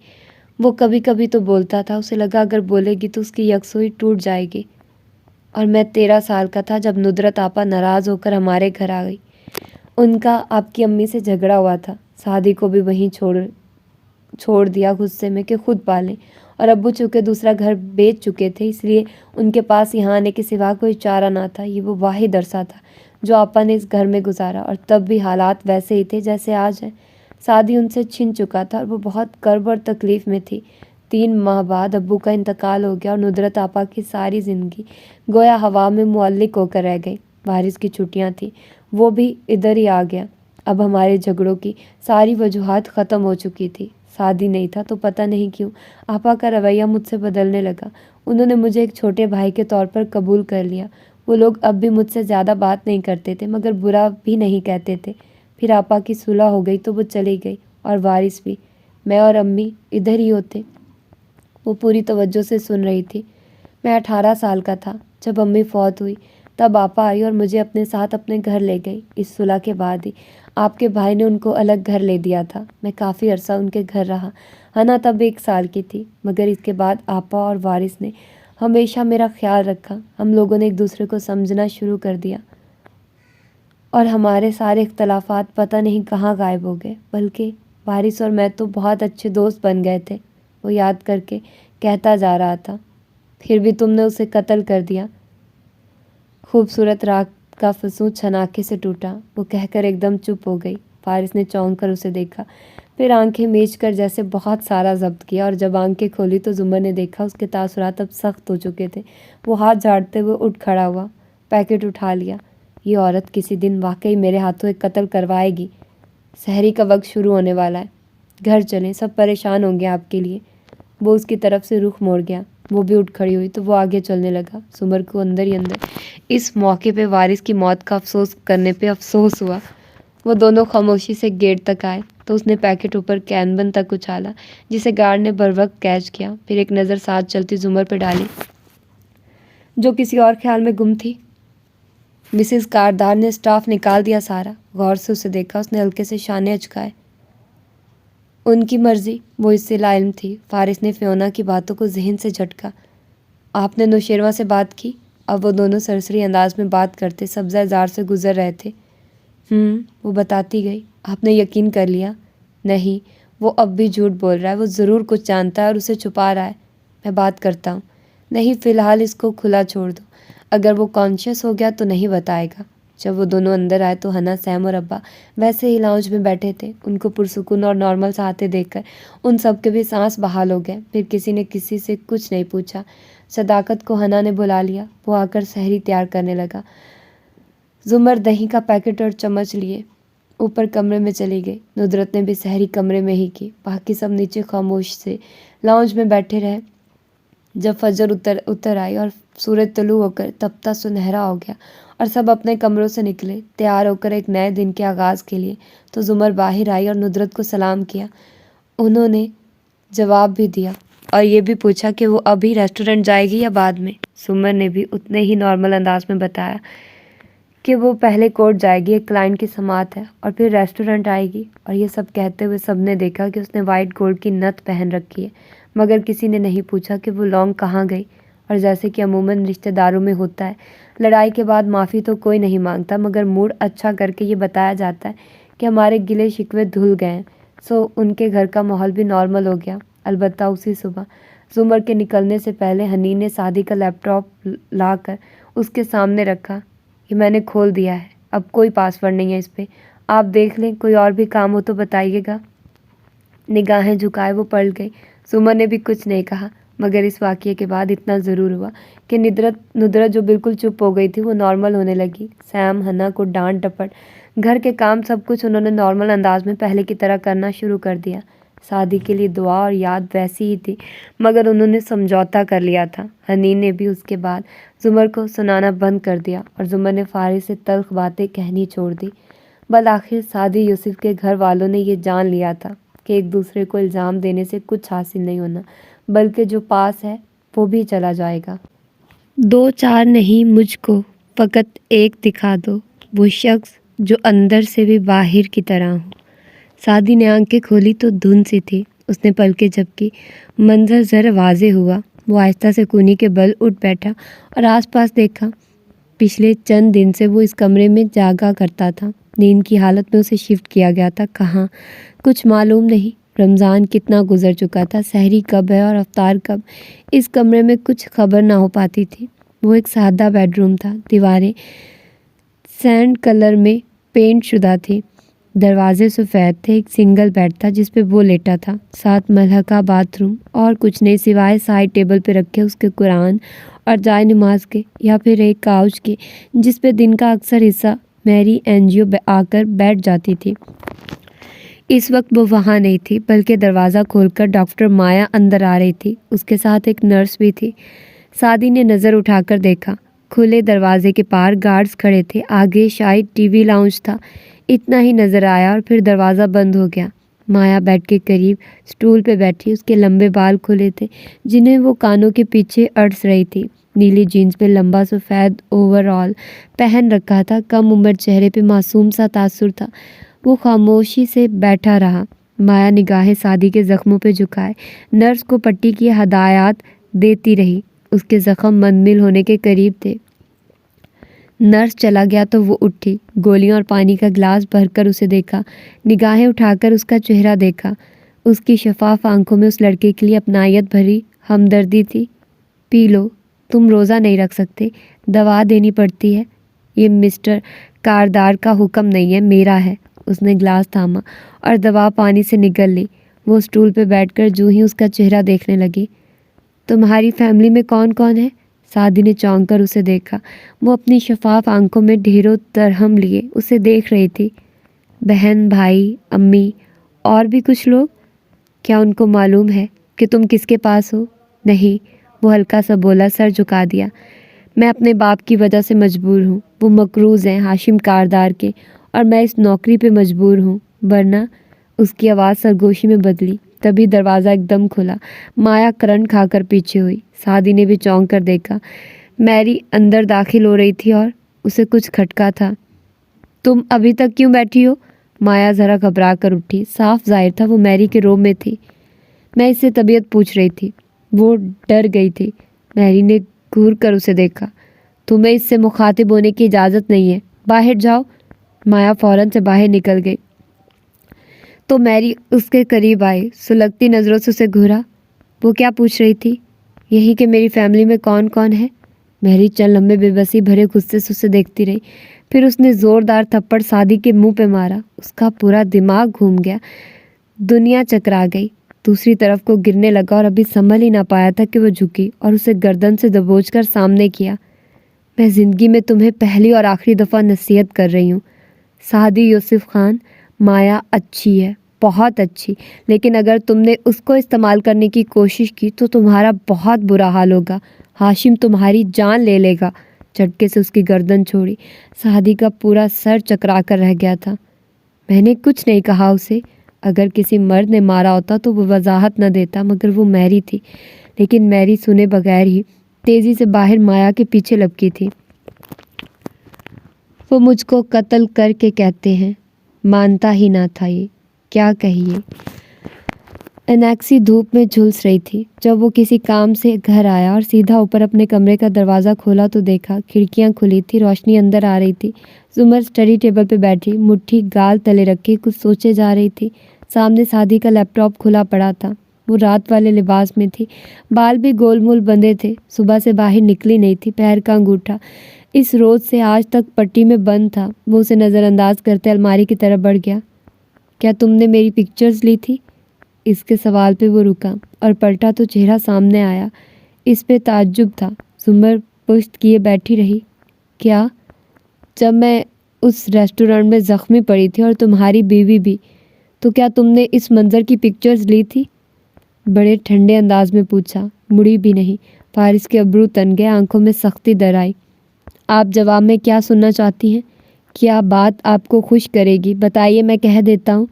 وہ کبھی کبھی تو بولتا تھا، اسے لگا اگر بولے گی تو اس کی یکسوئی ٹوٹ جائے گی۔ اور میں 13 سال کا تھا جب ندرت آپا ناراض ہو کر ہمارے گھر آ گئی۔ ان کا آپ کی امی سے جھگڑا ہوا تھا، سعدی کو بھی وہیں چھوڑ دیا غصے میں کہ خود پالیں، اور ابو چونکہ دوسرا گھر بیچ چکے تھے اس لیے ان کے پاس یہاں آنے کے سوا کوئی چارہ نہ تھا۔ یہ وہ واحد عرصہ تھا جو آپا نے اس گھر میں گزارا، اور تب بھی حالات ویسے ہی تھے جیسے آج ہیں۔ سعدی ان سے چھن چکا تھا اور وہ بہت کرب اور تکلیف میں تھی۔ 3 ماہ بعد ابو کا انتقال ہو گیا اور ندرت آپا کی ساری زندگی گویا ہوا میں معلق ہو کر رہ گئی۔ وارث کی چھٹیاں تھیں، وہ بھی ادھر ہی آ گیا۔ اب ہمارے جھگڑوں کی ساری وجوہات ختم ہو چکی تھی۔ سعدی نہیں تھا تو پتہ نہیں کیوں آپا کا رویہ مجھ سے بدلنے لگا۔ انہوں نے مجھے ایک چھوٹے بھائی کے طور پر قبول کر لیا۔ وہ لوگ اب بھی مجھ سے زیادہ بات نہیں کرتے تھے مگر برا بھی نہیں کہتے تھے۔ پھر آپا کی صلح ہو گئی تو وہ چلی گئی اور وارث بھی۔ میں اور امی ادھر ہی ہوتے۔ وہ پوری توجہ سے سن رہی تھی۔ میں 18 سال کا تھا جب امی فوت ہوئی، تب آپا آئی اور مجھے اپنے ساتھ اپنے گھر لے گئی۔ اس صلح کے بعد ہی آپ کے بھائی نے ان کو الگ گھر لے دیا تھا۔ میں کافی عرصہ ان کے گھر رہا، ہنا تب 1 سال کی تھی، مگر اس کے بعد آپا اور وارث نے ہمیشہ میرا خیال رکھا۔ ہم لوگوں نے ایک دوسرے کو سمجھنا شروع کر دیا اور ہمارے سارے اختلافات پتہ نہیں کہاں غائب ہو گئے، بلکہ وارث اور میں تو بہت اچھے دوست بن گئے تھے۔ وہ یاد کر کے کہتا جا رہا تھا، پھر بھی تم نے اسے قتل کر دیا۔ خوبصورت رات کا فسوں چھناکے سے ٹوٹا۔ وہ کہہ کر ایک دم چپ ہو گئی۔ فارس نے چونک کر اسے دیکھا، پھر آنکھیں میچ کر جیسے بہت سارا ضبط کیا، اور جب آنکھیں کھولی تو زمر نے دیکھا اس کے تاثرات اب سخت ہو چکے تھے۔ وہ ہاتھ جھاڑتے ہوئے اٹھ کھڑا ہوا، پیکٹ اٹھا لیا۔ یہ عورت کسی دن واقعی میرے ہاتھوں ایک قتل کروائے گی۔ سحری کا وقت شروع ہونے والا ہے، گھر چلیں، سب پریشان ہوں گے آپ کے لیے۔ وہ اس کی طرف سے رخ موڑ گیا۔ وہ بھی اٹھ کھڑی ہوئی تو وہ آگے چلنے لگا۔ سمر کو اندر ہی اندر اس موقع پہ وارث کی موت کا افسوس کرنے پہ افسوس ہوا۔ وہ دونوں خاموشی سے گیٹ تک آئے تو اس نے پیکٹ اوپر کینبن تک اچھالا جسے گارڈ نے بروقت کیچ کیا، پھر ایک نظر ساتھ چلتی زمر پہ ڈالی جو کسی اور خیال میں گم تھی۔ مسز کاردار نے اسٹاف نکال دیا سارا۔ غور سے اسے دیکھا، اس نے ہلکے سے شانے اچکائے۔ ان کی مرضی، وہ اس سے لا علم تھی۔ فارس نے فیونا کی باتوں کو ذہن سے جھٹکا۔ آپ نے نوشیروان سے بات کی؟ اب وہ دونوں سرسری انداز میں بات کرتے سبزہ زار سے گزر رہے تھے۔ وہ بتاتی گئی۔ آپ نے یقین کر لیا؟ نہیں، وہ اب بھی جھوٹ بول رہا ہے، وہ ضرور کچھ جانتا ہے اور اسے چھپا رہا ہے۔ میں بات کرتا ہوں۔ نہیں، فی الحال اس کو کھلا چھوڑ دو، اگر وہ کانشیس ہو گیا تو نہیں بتائے گا۔ جب وہ دونوں اندر آئے تو ہنا، سیم اور ابا ویسے ہی لاؤنج میں بیٹھے تھے۔ ان کو پرسکون اور نارمل سا آتے دیکھ کر ان سب کے بھی سانس بحال ہو گئے۔ پھر کسی نے کسی سے کچھ نہیں پوچھا۔ صداقت کو ہنا نے بلا لیا۔ وہ آ کر سحری تیار کرنے لگا۔ زمر دہی کا پیکٹ اور چمچ لیے اوپر کمرے میں چلی گئی۔ ندرت نے بھی سحری کمرے میں ہی کی۔ باقی سب نیچے خاموش سے لاؤنج میں بیٹھے رہے۔ جب فجر اتر آئی اور سورج طلوع ہو کر تپتا سنہرا ہو گیا اور سب اپنے کمروں سے نکلے تیار ہو کر ایک نئے دن کے آغاز کے لیے، تو زمر باہر آئی اور ندرت کو سلام کیا۔ انہوں نے جواب بھی دیا اور یہ بھی پوچھا کہ وہ ابھی ریسٹورنٹ جائے گی یا بعد میں۔ زمر نے بھی اتنے ہی نارمل انداز میں بتایا کہ وہ پہلے کورٹ جائے گی، ایک کلائنٹ کی سماعت ہے، اور پھر ریسٹورنٹ آئے گی۔ اور یہ سب کہتے ہوئے سب نے دیکھا کہ اس نے وائٹ گولڈ کی نتھ پہن رکھی ہے، مگر کسی نے نہیں پوچھا کہ وہ لونگ کہاں گئی۔ اور جیسے کہ عموماً رشتہ داروں میں ہوتا ہے، لڑائی کے بعد معافی تو کوئی نہیں مانگتا، مگر موڈ اچھا کر کے یہ بتایا جاتا ہے کہ ہمارے گلے شکوے دھل گئے ہیں۔ سو ان کے گھر کا ماحول بھی نارمل ہو گیا۔ البتہ اسی صبح زمر کے نکلنے سے پہلے حنین نے سعدی کا لیپ ٹاپ لا کر اس کے سامنے رکھا۔ یہ میں نے کھول دیا ہے، اب کوئی پاس ورڈ نہیں ہے اس پہ، آپ دیکھ لیں، کوئی اور بھی کام ہو تو بتائیے گا۔ نگاہیں جھکائے وہ پلٹ گئی۔ زمر نے بھی کچھ نہیں کہا، مگر اس واقعے کے بعد اتنا ضرور ہوا کہ ندرت جو بالکل چپ ہو گئی تھی وہ نارمل ہونے لگی۔ سیم ہنا کو ڈانٹ ڈپٹ، گھر کے کام سب کچھ انہوں نے نارمل انداز میں پہلے کی طرح کرنا شروع کر دیا۔ شادی کے لیے دعا اور یاد ویسی ہی تھی، مگر انہوں نے سمجھوتا کر لیا تھا۔ حنین نے بھی اس کے بعد زمر کو سنانا بند کر دیا اور زمر نے فارغ سے تلخ باتیں کہنی چھوڑ دی۔ بالآخر سعدی یوسف کے گھر والوں نے یہ جان لیا تھا کہ ایک دوسرے کو الزام دینے سے کچھ حاصل نہیں ہونا، بلکہ جو پاس ہے وہ بھی چلا جائے گا۔ دو چار نہیں، مجھ کو فقط ایک دکھا دو، وہ شخص جو اندر سے بھی باہر کی طرح ہو۔ سعدی نے آنکھیں کھولی تو دھند سی تھی۔ اس نے پلکیں جھپکی، منظر ذرا واضح ہوا۔ وہ آہستہ سے کونی کے بل اٹھ بیٹھا اور آس پاس دیکھا۔ پچھلے چند دن سے وہ اس کمرے میں جاگا کرتا تھا۔ نیند کی حالت میں اسے شفٹ کیا گیا تھا، کہاں کچھ معلوم نہیں۔ رمضان کتنا گزر چکا تھا، سحری کب ہے اور افطار کب، اس کمرے میں کچھ خبر نہ ہو پاتی تھی۔ وہ ایک سادہ بیڈ روم تھا، دیواریں سینڈ کلر میں پینٹ شدہ تھی، دروازے سفید تھے۔ ایک سنگل بیڈ تھا جس پہ وہ لیٹا تھا، ساتھ ملحقہ باتھ روم، اور کچھ نہیں سوائے سائڈ ٹیبل پہ رکھے اس کے قرآن اور جائے نماز کے، یا پھر ایک کاؤچ کے جس پہ دن کا اکثر حصہ میری اینجیو آ کر بیٹھ جاتی تھی۔ اس وقت وہ وہاں نہیں تھی، بلکہ دروازہ کھول کر ڈاکٹر مایا اندر آ رہی تھی، اس کے ساتھ ایک نرس بھی تھی۔ سعدی نے نظر اٹھا کر دیکھا، کھلے دروازے کے پار گارڈز کھڑے تھے، آگے شاید ٹی وی لاؤنج تھا، اتنا ہی نظر آیا اور پھر دروازہ بند ہو گیا۔ مایا بیڈ کے قریب سٹول پہ بیٹھی، اس کے لمبے بال کھلے تھے جنہیں وہ کانوں کے پیچھے اڑس رہی تھی۔ نیلی جینس میں لمبا سفید اوور آل پہن رکھا تھا، کم عمر چہرے پہ معصوم سا تاثر تھا۔ وہ خاموشی سے بیٹھا رہا۔ مایا نگاہیں سعدی کے زخموں پہ جھکائے نرس کو پٹی کی ہدایات دیتی رہی۔ اس کے زخم منمل ہونے کے قریب تھے۔ نرس چلا گیا تو وہ اٹھی، گولیاں اور پانی کا گلاس بھر کر اسے دیکھا، نگاہیں اٹھا کر اس کا چہرہ دیکھا۔ اس کی شفاف آنکھوں میں اس لڑکے کے لیے اپنائیت بھری ہمدردی تھی۔ پی لو، تم روزہ نہیں رکھ سکتے، دوا دینی پڑتی ہے، یہ مسٹر کاردار کا حکم نہیں ہے، میرا ہے۔ اس نے گلاس تھاما اور دوا پانی سے نگل لی۔ وہ سٹول پہ بیٹھ کر جو ہی اس کا چہرہ دیکھنے لگی۔ تمہاری فیملی میں کون کون ہے؟ سعدی نے چونک کر اسے دیکھا۔ وہ اپنی شفاف آنکھوں میں ڈھیروں درہم لیے اسے دیکھ رہی تھی۔ بہن، بھائی، امی اور بھی کچھ لوگ؟ کیا ان کو معلوم ہے کہ تم کس کے پاس ہو؟ نہیں، وہ ہلکا سا بولا، سر جھکا دیا۔ میں اپنے باپ کی وجہ سے مجبور ہوں، وہ مقروض ہیں ہاشم کاردار کے، اور میں اس نوکری پہ مجبور ہوں، ورنہ۔ اس کی آواز سرگوشی میں بدلی۔ تبھی دروازہ ایک دم کھلا۔ مایا کرنٹ کھا کر پیچھے ہوئی۔ سعدی نے بھی چونک کر دیکھا۔ میری اندر داخل ہو رہی تھی اور اسے کچھ کھٹکا تھا۔ تم ابھی تک کیوں بیٹھی ہو؟ مایا ذرا گھبرا کر اٹھی، صاف ظاہر تھا وہ میری کے روم میں تھی۔ میں اس سے طبیعت پوچھ رہی تھی۔ وہ ڈر گئی تھی۔ میری نے گھور کر اسے دیکھا۔ تمہیں اس سے مخاطب ہونے کی اجازت نہیں ہے، باہر جاؤ۔ مایا فوراً سے باہر نکل گئی تو میری اس کے قریب آئی، سلگتی نظروں سے اسے گھورا۔ وہ کیا پوچھ رہی تھی؟ یہی کہ میری فیملی میں کون کون ہے؟ میری چند لمبے بے بسی بھرے غصے سے اسے دیکھتی رہی۔ پھر اس نے زوردار تھپڑ سعدی کے منہ پہ مارا۔ اس کا پورا دماغ گھوم گیا، دنیا چکرا گئی۔ دوسری طرف کو گرنے لگا اور ابھی سنبھل ہی نہ پایا تھا کہ وہ جھکی اور اسے گردن سے دبوچ کر سامنے کیا۔ میں زندگی میں تمہیں پہلی اور آخری دفعہ نصیحت کر رہی ہوں سعدی یوسف خان، مایا اچھی ہے، بہت اچھی، لیکن اگر تم نے اس کو استعمال کرنے کی کوشش کی تو تمہارا بہت برا حال ہوگا۔ ہاشم تمہاری جان لے لے گا۔ جھٹکے سے اس کی گردن چھوڑی۔ سعدی کا پورا سر چکرا کر رہ گیا تھا۔ میں نے کچھ نہیں کہا اسے۔ اگر کسی مرد نے مارا ہوتا تو وہ وضاحت نہ دیتا، مگر وہ میری تھی۔ لیکن میری سنے بغیر ہی تیزی سے باہر مایا کے پیچھے لپکی تھی۔ وہ مجھ کو قتل کر کے کہتے ہیں، مانتا ہی نہ تھا یہ، کیا کہیے۔ انیکسی دھوپ میں جھلس رہی تھی۔ جب وہ کسی کام سے گھر آیا اور سیدھا اوپر اپنے کمرے کا دروازہ کھولا تو دیکھا کھڑکیاں کھلی تھی، روشنی اندر آ رہی تھی۔ زمر اسٹڈی ٹیبل پہ بیٹھی مٹھی گال تلے رکھی کچھ سوچے جا رہی تھی۔ سامنے سعدی کا لیپ ٹاپ کھلا پڑا تھا۔ وہ رات والے لباس میں تھی، بال بھی گول مول بندھے تھے، صبح سے باہر نکلی نہیں تھی۔ پیر کا انگوٹھا اس روز سے آج تک پٹی میں بند تھا۔ وہ اسے نظر انداز کرتے الماری کی طرف بڑھ گیا۔ کیا تم نے میری پکچرز لی تھی؟ اس کے سوال پہ وہ رکا اور پلٹا تو چہرہ سامنے آیا۔ اس پہ تعجب تھا۔ زمر پشت کیے بیٹھی رہی۔ کیا؟ جب میں اس ریسٹورانٹ میں زخمی پڑی تھی اور تمہاری بیوی بھی، تو کیا تم نے اس منظر کی پکچرز لی تھی؟ بڑے ٹھنڈے انداز میں پوچھا۔ مڑی بھی نہیں۔ فارس کے ابرو تن گئے، آنکھوں میں سختی در آئی۔ آپ جواب میں کیا سننا چاہتی ہیں؟ کیا بات آپ کو خوش کرے گی؟ بتائیے، میں کہہ دیتا ہوں۔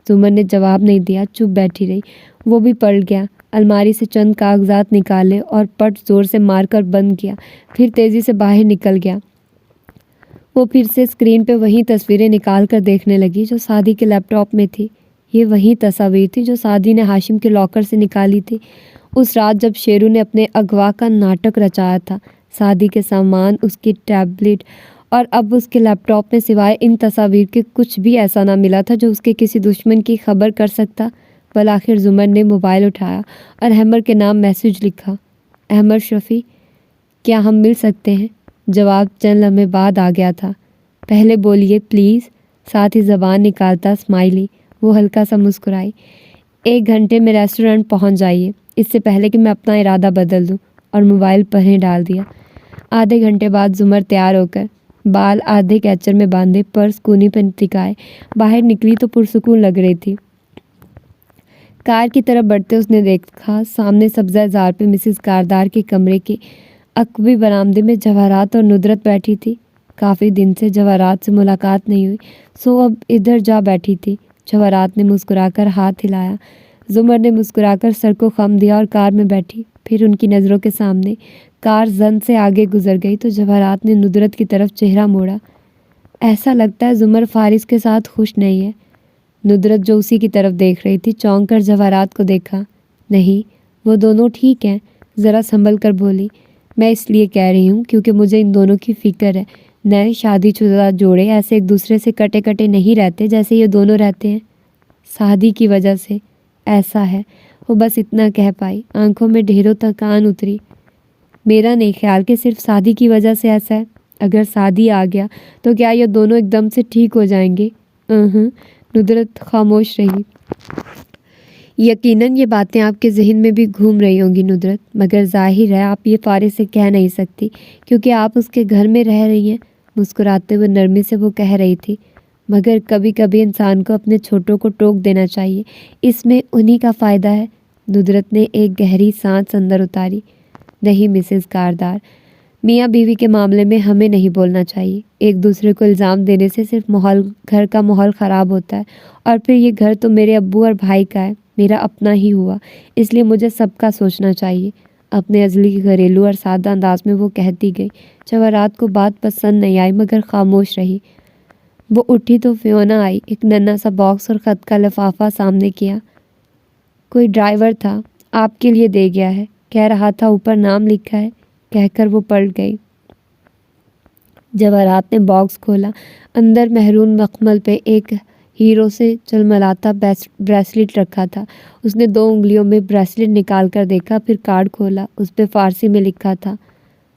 زمر نے جواب نہیں دیا، چپ بیٹھی رہی۔ وہ بھی پلٹ گیا، الماری سے چند کاغذات نکالے اور پٹ زور سے مار کر بند کیا، پھر تیزی سے باہر نکل گیا۔ وہ پھر سے اسکرین پہ وہی تصویریں نکال کر دیکھنے لگی جو سعدی کے لیپ ٹاپ میں تھی۔ یہ وہی تصاویر تھی جو سعدی نے ہاشم کے لاکر سے نکالی تھی اس رات جب شیرو نے اپنے اغوا کا ناٹک رچایا تھا۔ سعدی کے سامان، اس کی ٹیبلٹ اور اب اس کے لیپ ٹاپ میں سوائے ان تصاویر کے کچھ بھی ایسا نہ ملا تھا جو اس کے کسی دشمن کی خبر کر سکتا۔ بالآخر زمر نے موبائل اٹھایا اور احمد کے نام میسج لکھا۔ احمد شفیع، کیا ہم مل سکتے ہیں؟ جواب چند لمحے بعد آ گیا تھا۔ پہلے بولیے پلیز۔ ساتھ ہی زبان نکالتا اسمائلی۔ وہ ہلکا سا مسکرائی۔ 1 گھنٹے میں ریسٹورنٹ پہنچ جائیے، اس سے پہلے کہ میں اپنا ارادہ بدل دوں، اور موبائل پرہیں ڈال دیا۔ آدھے گھنٹے بعد زمر تیار ہو کر بال آدھے کیچر میں باندھے، پرس کونی پہ ٹکائے باہر نکلی تو پرسکون لگ رہی تھی۔ کار کی طرف بڑھتے اس نے دیکھا سامنے سبزہ زار پہ مسز کاردار کے کمرے کے عقبی برآمدے میں جواہرات اور ندرت بیٹھی تھی۔ کافی دن سے جواہرات سے ملاقات نہیں ہوئی، سو اب ادھر جا بیٹھی تھی۔ جواہرات نے مسکرا کر ہاتھ ہلایا۔ زمر نے مسکرا کر سر کو خم دیا اور کار میں بیٹھی۔ پھر ان کی نظروں کے سامنے کار زن سے آگے گزر گئی تو جواہرات نے ندرت کی طرف چہرہ موڑا۔ ایسا لگتا ہے زمر فارس کے ساتھ خوش نہیں ہے۔ ندرت جو اسی کی طرف دیکھ رہی تھی چونک کر جواہرات کو دیکھا۔ نہیں، وہ دونوں ٹھیک ہیں، ذرا سنبھل کر بولی۔ میں اس لیے کہہ رہی ہوں کیونکہ مجھے ان دونوں کی فکر ہے۔ نئے شادی شدہ جوڑے ایسے ایک دوسرے سے کٹے کٹے نہیں رہتے جیسے یہ دونوں رہتے ہیں۔ شادی کی وجہ سے ایسا ہے، وہ بس اتنا کہہ پائی۔ آنکھوں میں ڈھیروں تکان اتری۔ میرا نہیں خیال کہ صرف شادی کی وجہ سے ایسا ہے۔ اگر شادی آ گیا تو کیا یہ دونوں ایک دم سے ٹھیک ہو جائیں گے؟ ندرت خاموش رہی۔ یقیناً یہ باتیں آپ کے ذہن میں بھی گھوم رہی ہوں گی ندرت، مگر ظاہر ہے آپ یہ فارس سے کہہ نہیں سکتی کیونکہ آپ اس کے گھر میں رہ رہی ہیں۔ مسکراتے ہوئے نرمی سے وہ کہہ رہی تھی، مگر کبھی کبھی انسان کو اپنے چھوٹوں کو ٹوک دینا چاہیے، اس میں انہی کا فائدہ ہے۔ ندرت نے ایک گہری سانس اندر اتاری۔ نہیں مسز کاردار، میاں بیوی کے معاملے میں ہمیں نہیں بولنا چاہیے۔ ایک دوسرے کو الزام دینے سے صرف گھر کا ماحول خراب ہوتا ہے، اور پھر یہ گھر تو میرے ابو اور بھائی کا ہے، میرا اپنا ہی ہوا، اس لیے مجھے سب کا سوچنا چاہیے۔ اپنے ازلی گھریلو اور سادہ انداز میں وہ کہتی گئی۔ جواہرات کو بات پسند نہیں آئی مگر خاموش رہی۔ وہ اٹھی تو فیونا آئی، ایک ننھا سا باکس اور خط کا لفافہ سامنے کیا۔ کوئی ڈرائیور تھا، آپ کے لیے دے گیا ہے، کہہ رہا تھا اوپر نام لکھا ہے، کہہ کر وہ پلٹ گئی۔ جواہرات نے باکس کھولا۔ اندر محرون مخمل پہ ایک ہیرو سے چلملاتا بریسلٹ رکھا تھا۔ اس نے 2 انگلیوں میں بریسلٹ نکال کر دیکھا، پھر کارڈ کھولا۔ اس پہ فارسی میں لکھا تھا،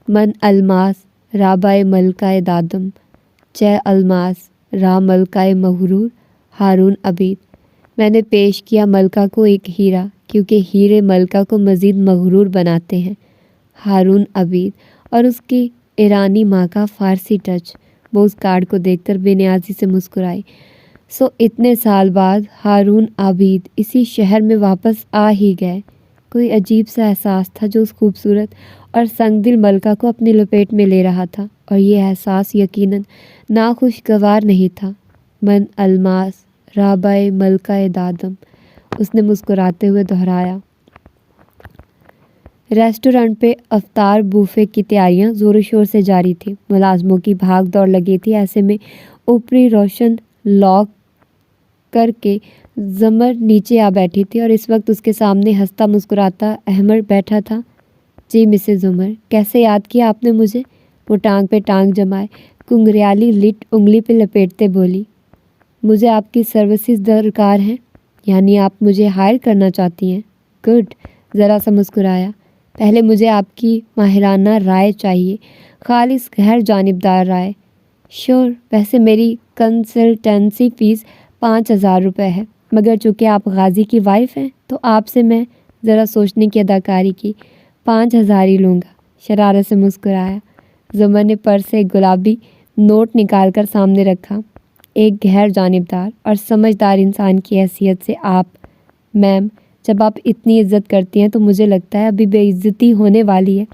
من الماس رابع ملکہ دادم، چہ الماس را ملکہ مغرور ہارون عبید۔ میں نے پیش کیا ملکہ کو ایک ہیرا، کیونکہ ہیرے ملکہ کو مزید مغرور بناتے ہیں، ہارون عبید، اور اس کی ایرانی ماں کا فارسی ٹچ۔ وہ اس کارڈ کو دیکھ کر بے نیازی سے مسکرائی۔ سو اتنے سال بعد ہارون عبید اسی شہر میں واپس آ ہی گئے۔ کوئی عجیب سا احساس تھا جو اس خوبصورت اور سنگ دل ملکہ کو اپنی لپیٹ میں لے رہا تھا، اور یہ احساس یقیناً ناخوشگوار نہیں تھا۔ من الماس رابع ملکہ دادم، اس نے مسکراتے ہوئے دہرایا۔ ریسٹورانٹ پہ افطار بوفے کی تیاریاں زور و شور سے جاری تھیں۔ ملازموں کی بھاگ دوڑ لگی تھی۔ ایسے میں اوپری روشن لاک کر کے زمر نیچے آ بیٹھی تھی، اور اس وقت اس کے سامنے ہنستا مسکراتا احمر بیٹھا تھا۔ جی مسز عمر، کیسے یاد کیا آپ نے مجھے؟ وہ ٹانگ پہ ٹانگ جمائے کنگریالی لٹ انگلی پہ لپیٹتے بولی، مجھے آپ کی سروسز درکار ہیں، یعنی آپ مجھے ہائر کرنا چاہتی ہیں؟ گڈ، ذرا سا مسکرایا۔ پہلے مجھے آپ کی ماہرانہ رائے چاہیے، خالص غیر جانبدار رائے۔ شور، ویسے میری کنسلٹنسی فیس 5000 روپے ہے، مگر چونکہ آپ غازی کی وائف ہیں تو آپ سے میں ذرا سوچنے کی اداکاری کی 5000 ہی لوں گا۔ شرارت سے مسکرایا۔ زمر نے پرس سے ایک گلابی نوٹ نکال کر سامنے رکھا۔ ایک غیر جانبدار اور سمجھدار انسان کی حیثیت سے آپ، میم، جب آپ اتنی عزت کرتی ہیں تو مجھے لگتا ہے ابھی بے عزتی ہونے والی ہے،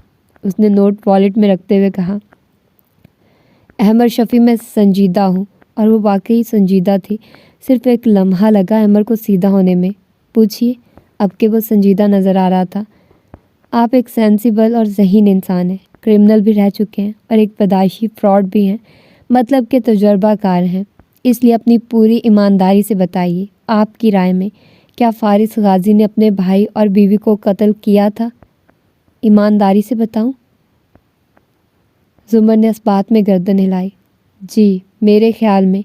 اس نے نوٹ والیٹ میں رکھتے ہوئے کہا۔ احمر شفیع، میں سنجیدہ ہوں، اور وہ واقعی سنجیدہ تھی۔ صرف ایک لمحہ لگا احمر کو سیدھا ہونے میں۔ پوچھیے، اب کہ وہ سنجیدہ نظر آ رہا تھا۔ آپ ایک سینسیبل اور ذہین انسان ہیں، کرمنل بھی رہ چکے ہیں، اور ایک پیدائشی فراڈ بھی ہیں، مطلب کہ تجربہ کار ہیں۔ اس لیے اپنی پوری ایمانداری سے بتائیے، آپ کی رائے میں کیا فارس غازی نے اپنے بھائی اور بیوی کو قتل کیا تھا؟ ایمانداری سے بتاؤں؟ زمر نے اس بات میں گردن ہلائی۔ جی، میرے خیال میں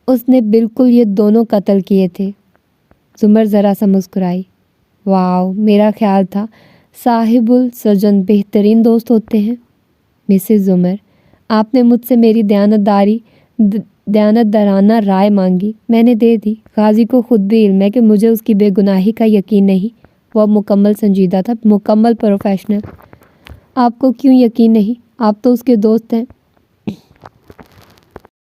اس نے بالکل یہ دونوں قتل کیے تھے۔ زمر ذرا سا مسکرائی۔ واو، میرا خیال تھا صاحب السجن بہترین دوست ہوتے ہیں۔ مسز زمر، آپ نے مجھ سے میری دیانتدارانہ رائے مانگی، میں نے دے دی۔ غازی کو خود بھی علم ہے کہ مجھے اس کی بے گناہی کا یقین نہیں۔ وہ اب مکمل سنجیدہ تھا، مکمل پروفیشنل۔ آپ کو کیوں یقین نہیں؟ آپ تو اس کے دوست ہیں۔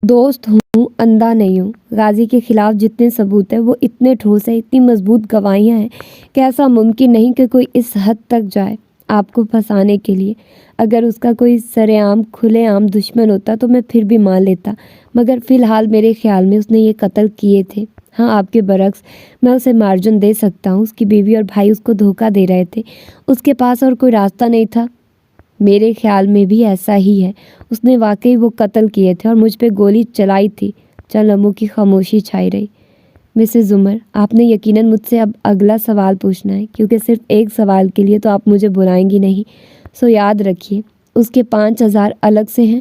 دوست ہوں، اندھا نہیں ہوں۔ غازی کے خلاف جتنے ثبوت ہیں وہ اتنے ٹھوس ہیں، اتنی مضبوط گواہیاں ہیں کہ ایسا ممکن نہیں کہ کوئی اس حد تک جائے آپ کو پھنسانے کے لیے۔ اگر اس کا کوئی سرے عام کھلے عام دشمن ہوتا تو میں پھر بھی مان لیتا، مگر فی الحال میرے خیال میں اس نے یہ قتل کیے تھے۔ ہاں، آپ کے برعکس میں اسے مارجن دے سکتا ہوں، اس کی بیوی اور بھائی اس کو دھوکہ دے رہے تھے، اس کے پاس اور کوئی راستہ نہیں تھا۔ میرے خیال میں بھی ایسا ہی ہے، اس نے واقعی وہ قتل کیے تھے اور مجھ پہ گولی چلائی تھی۔ چند لمحوں کی خاموشی چھائی رہی۔ مسز عمر، آپ نے یقیناً مجھ سے اب اگلا سوال پوچھنا ہے، کیونکہ صرف ایک سوال کے لیے تو آپ مجھے بلائیں گی نہیں، سو یاد رکھیے، اس کے 5000 الگ سے ہیں؟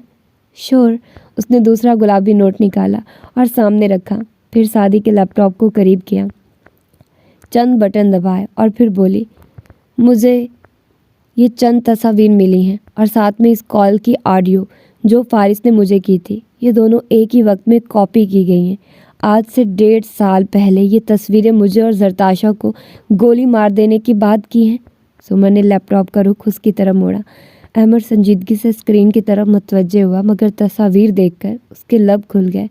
شور، اس نے دوسرا گلابی نوٹ نکالا اور سامنے رکھا، پھر سادی کے لیپ ٹاپ کو قریب کیا، چند بٹن دبائے اور پھر بولی، مجھے یہ چند تصاویر ملی ہیں اور ساتھ میں اس کال کی آڈیو جو فارس نے مجھے کی تھی، یہ دونوں ایک ہی وقت میں کاپی کی گئی ہیں۔ آج سے 1.5 سال پہلے یہ تصویریں مجھے اور زرتاشا کو گولی مار دینے کی بات کی ہیں۔ سمر نے لیپ ٹاپ کا رخ اس کی طرف موڑا۔ احمر سنجیدگی سے اسکرین کی طرف متوجہ ہوا، مگر تصاویر دیکھ کر اس کے لب کھل گئے،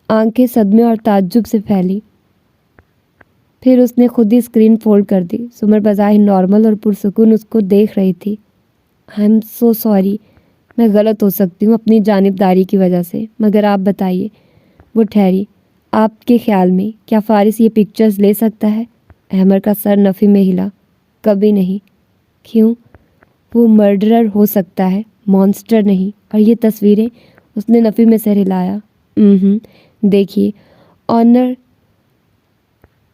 آنکھیں صدمے اور تعجب سے پھیلی۔ پھر اس نے خود ہی اسکرین فولڈ کر دی۔ سمر بظاہر نارمل اور پرسکون اس کو دیکھ رہی تھی۔ آئی ایم سو سوری، میں غلط ہو سکتی ہوں اپنی جانبداری کی وجہ سے، مگر آپ بتائیے۔ وہ ٹھہری۔ آپ کے خیال میں کیا فارس یہ پکچرز لے سکتا ہے؟ احمر کا سر نفی میں ہلا۔ کبھی نہیں۔ کیوں؟ وہ مرڈرر ہو سکتا ہے، مانسٹر نہیں۔ اور یہ تصویریں؟ اس نے نفی میں سر ہلایا۔ دیکھیے، آنر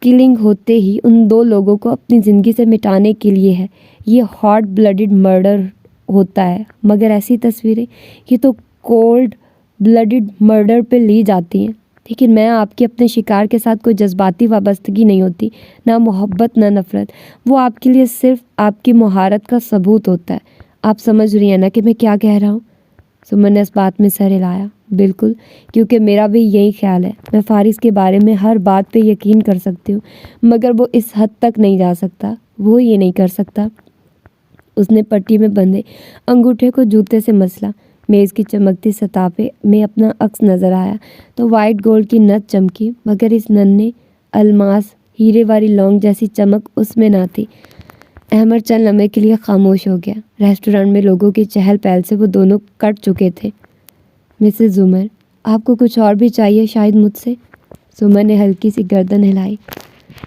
کلنگ ہوتے ہی ان 2 لوگوں کو اپنی زندگی سے مٹانے کے لیے ہے، یہ ہاٹ بلڈڈ مرڈر ہوتا ہے، مگر ایسی تصویریں، یہ تو کولڈ بلڈڈ مرڈر پہ لی جاتی ہیں، لیکن میں آپ کی اپنے شکار کے ساتھ کوئی جذباتی وابستگی نہیں ہوتی، نہ محبت نہ نفرت۔ وہ آپ کے لیے صرف آپ کی مہارت کا ثبوت ہوتا ہے۔ آپ سمجھ رہی ہیں نا کہ میں کیا کہہ رہا ہوں؟ سمن نے اس بات میں سر ہلایا۔ بالکل، کیونکہ میرا بھی یہی خیال ہے۔ میں فارس کے بارے میں ہر بات پہ یقین کر سکتی ہوں، مگر وہ اس حد تک نہیں جا سکتا۔ وہ یہ نہیں کر سکتا۔ اس نے پٹی میں بندھے انگوٹھے کو جوتے سے مسلا۔ میز کی چمکتی سطح پہ میں اپنا عکس نظر آیا تو وائٹ گولڈ کی نت چمکی، مگر اس ننھے الماس ہیرے والی لونگ جیسی چمک اس میں نہ تھی۔ احمد چند لمحے کے لیے خاموش ہو گیا۔ ریسٹورانٹ میں لوگوں کی چہل پہل سے وہ دونوں کٹ چکے تھے۔ مسز زمر، آپ کو کچھ اور بھی چاہیے شاید مجھ سے؟ زمر نے ہلکی سی گردن ہلائی۔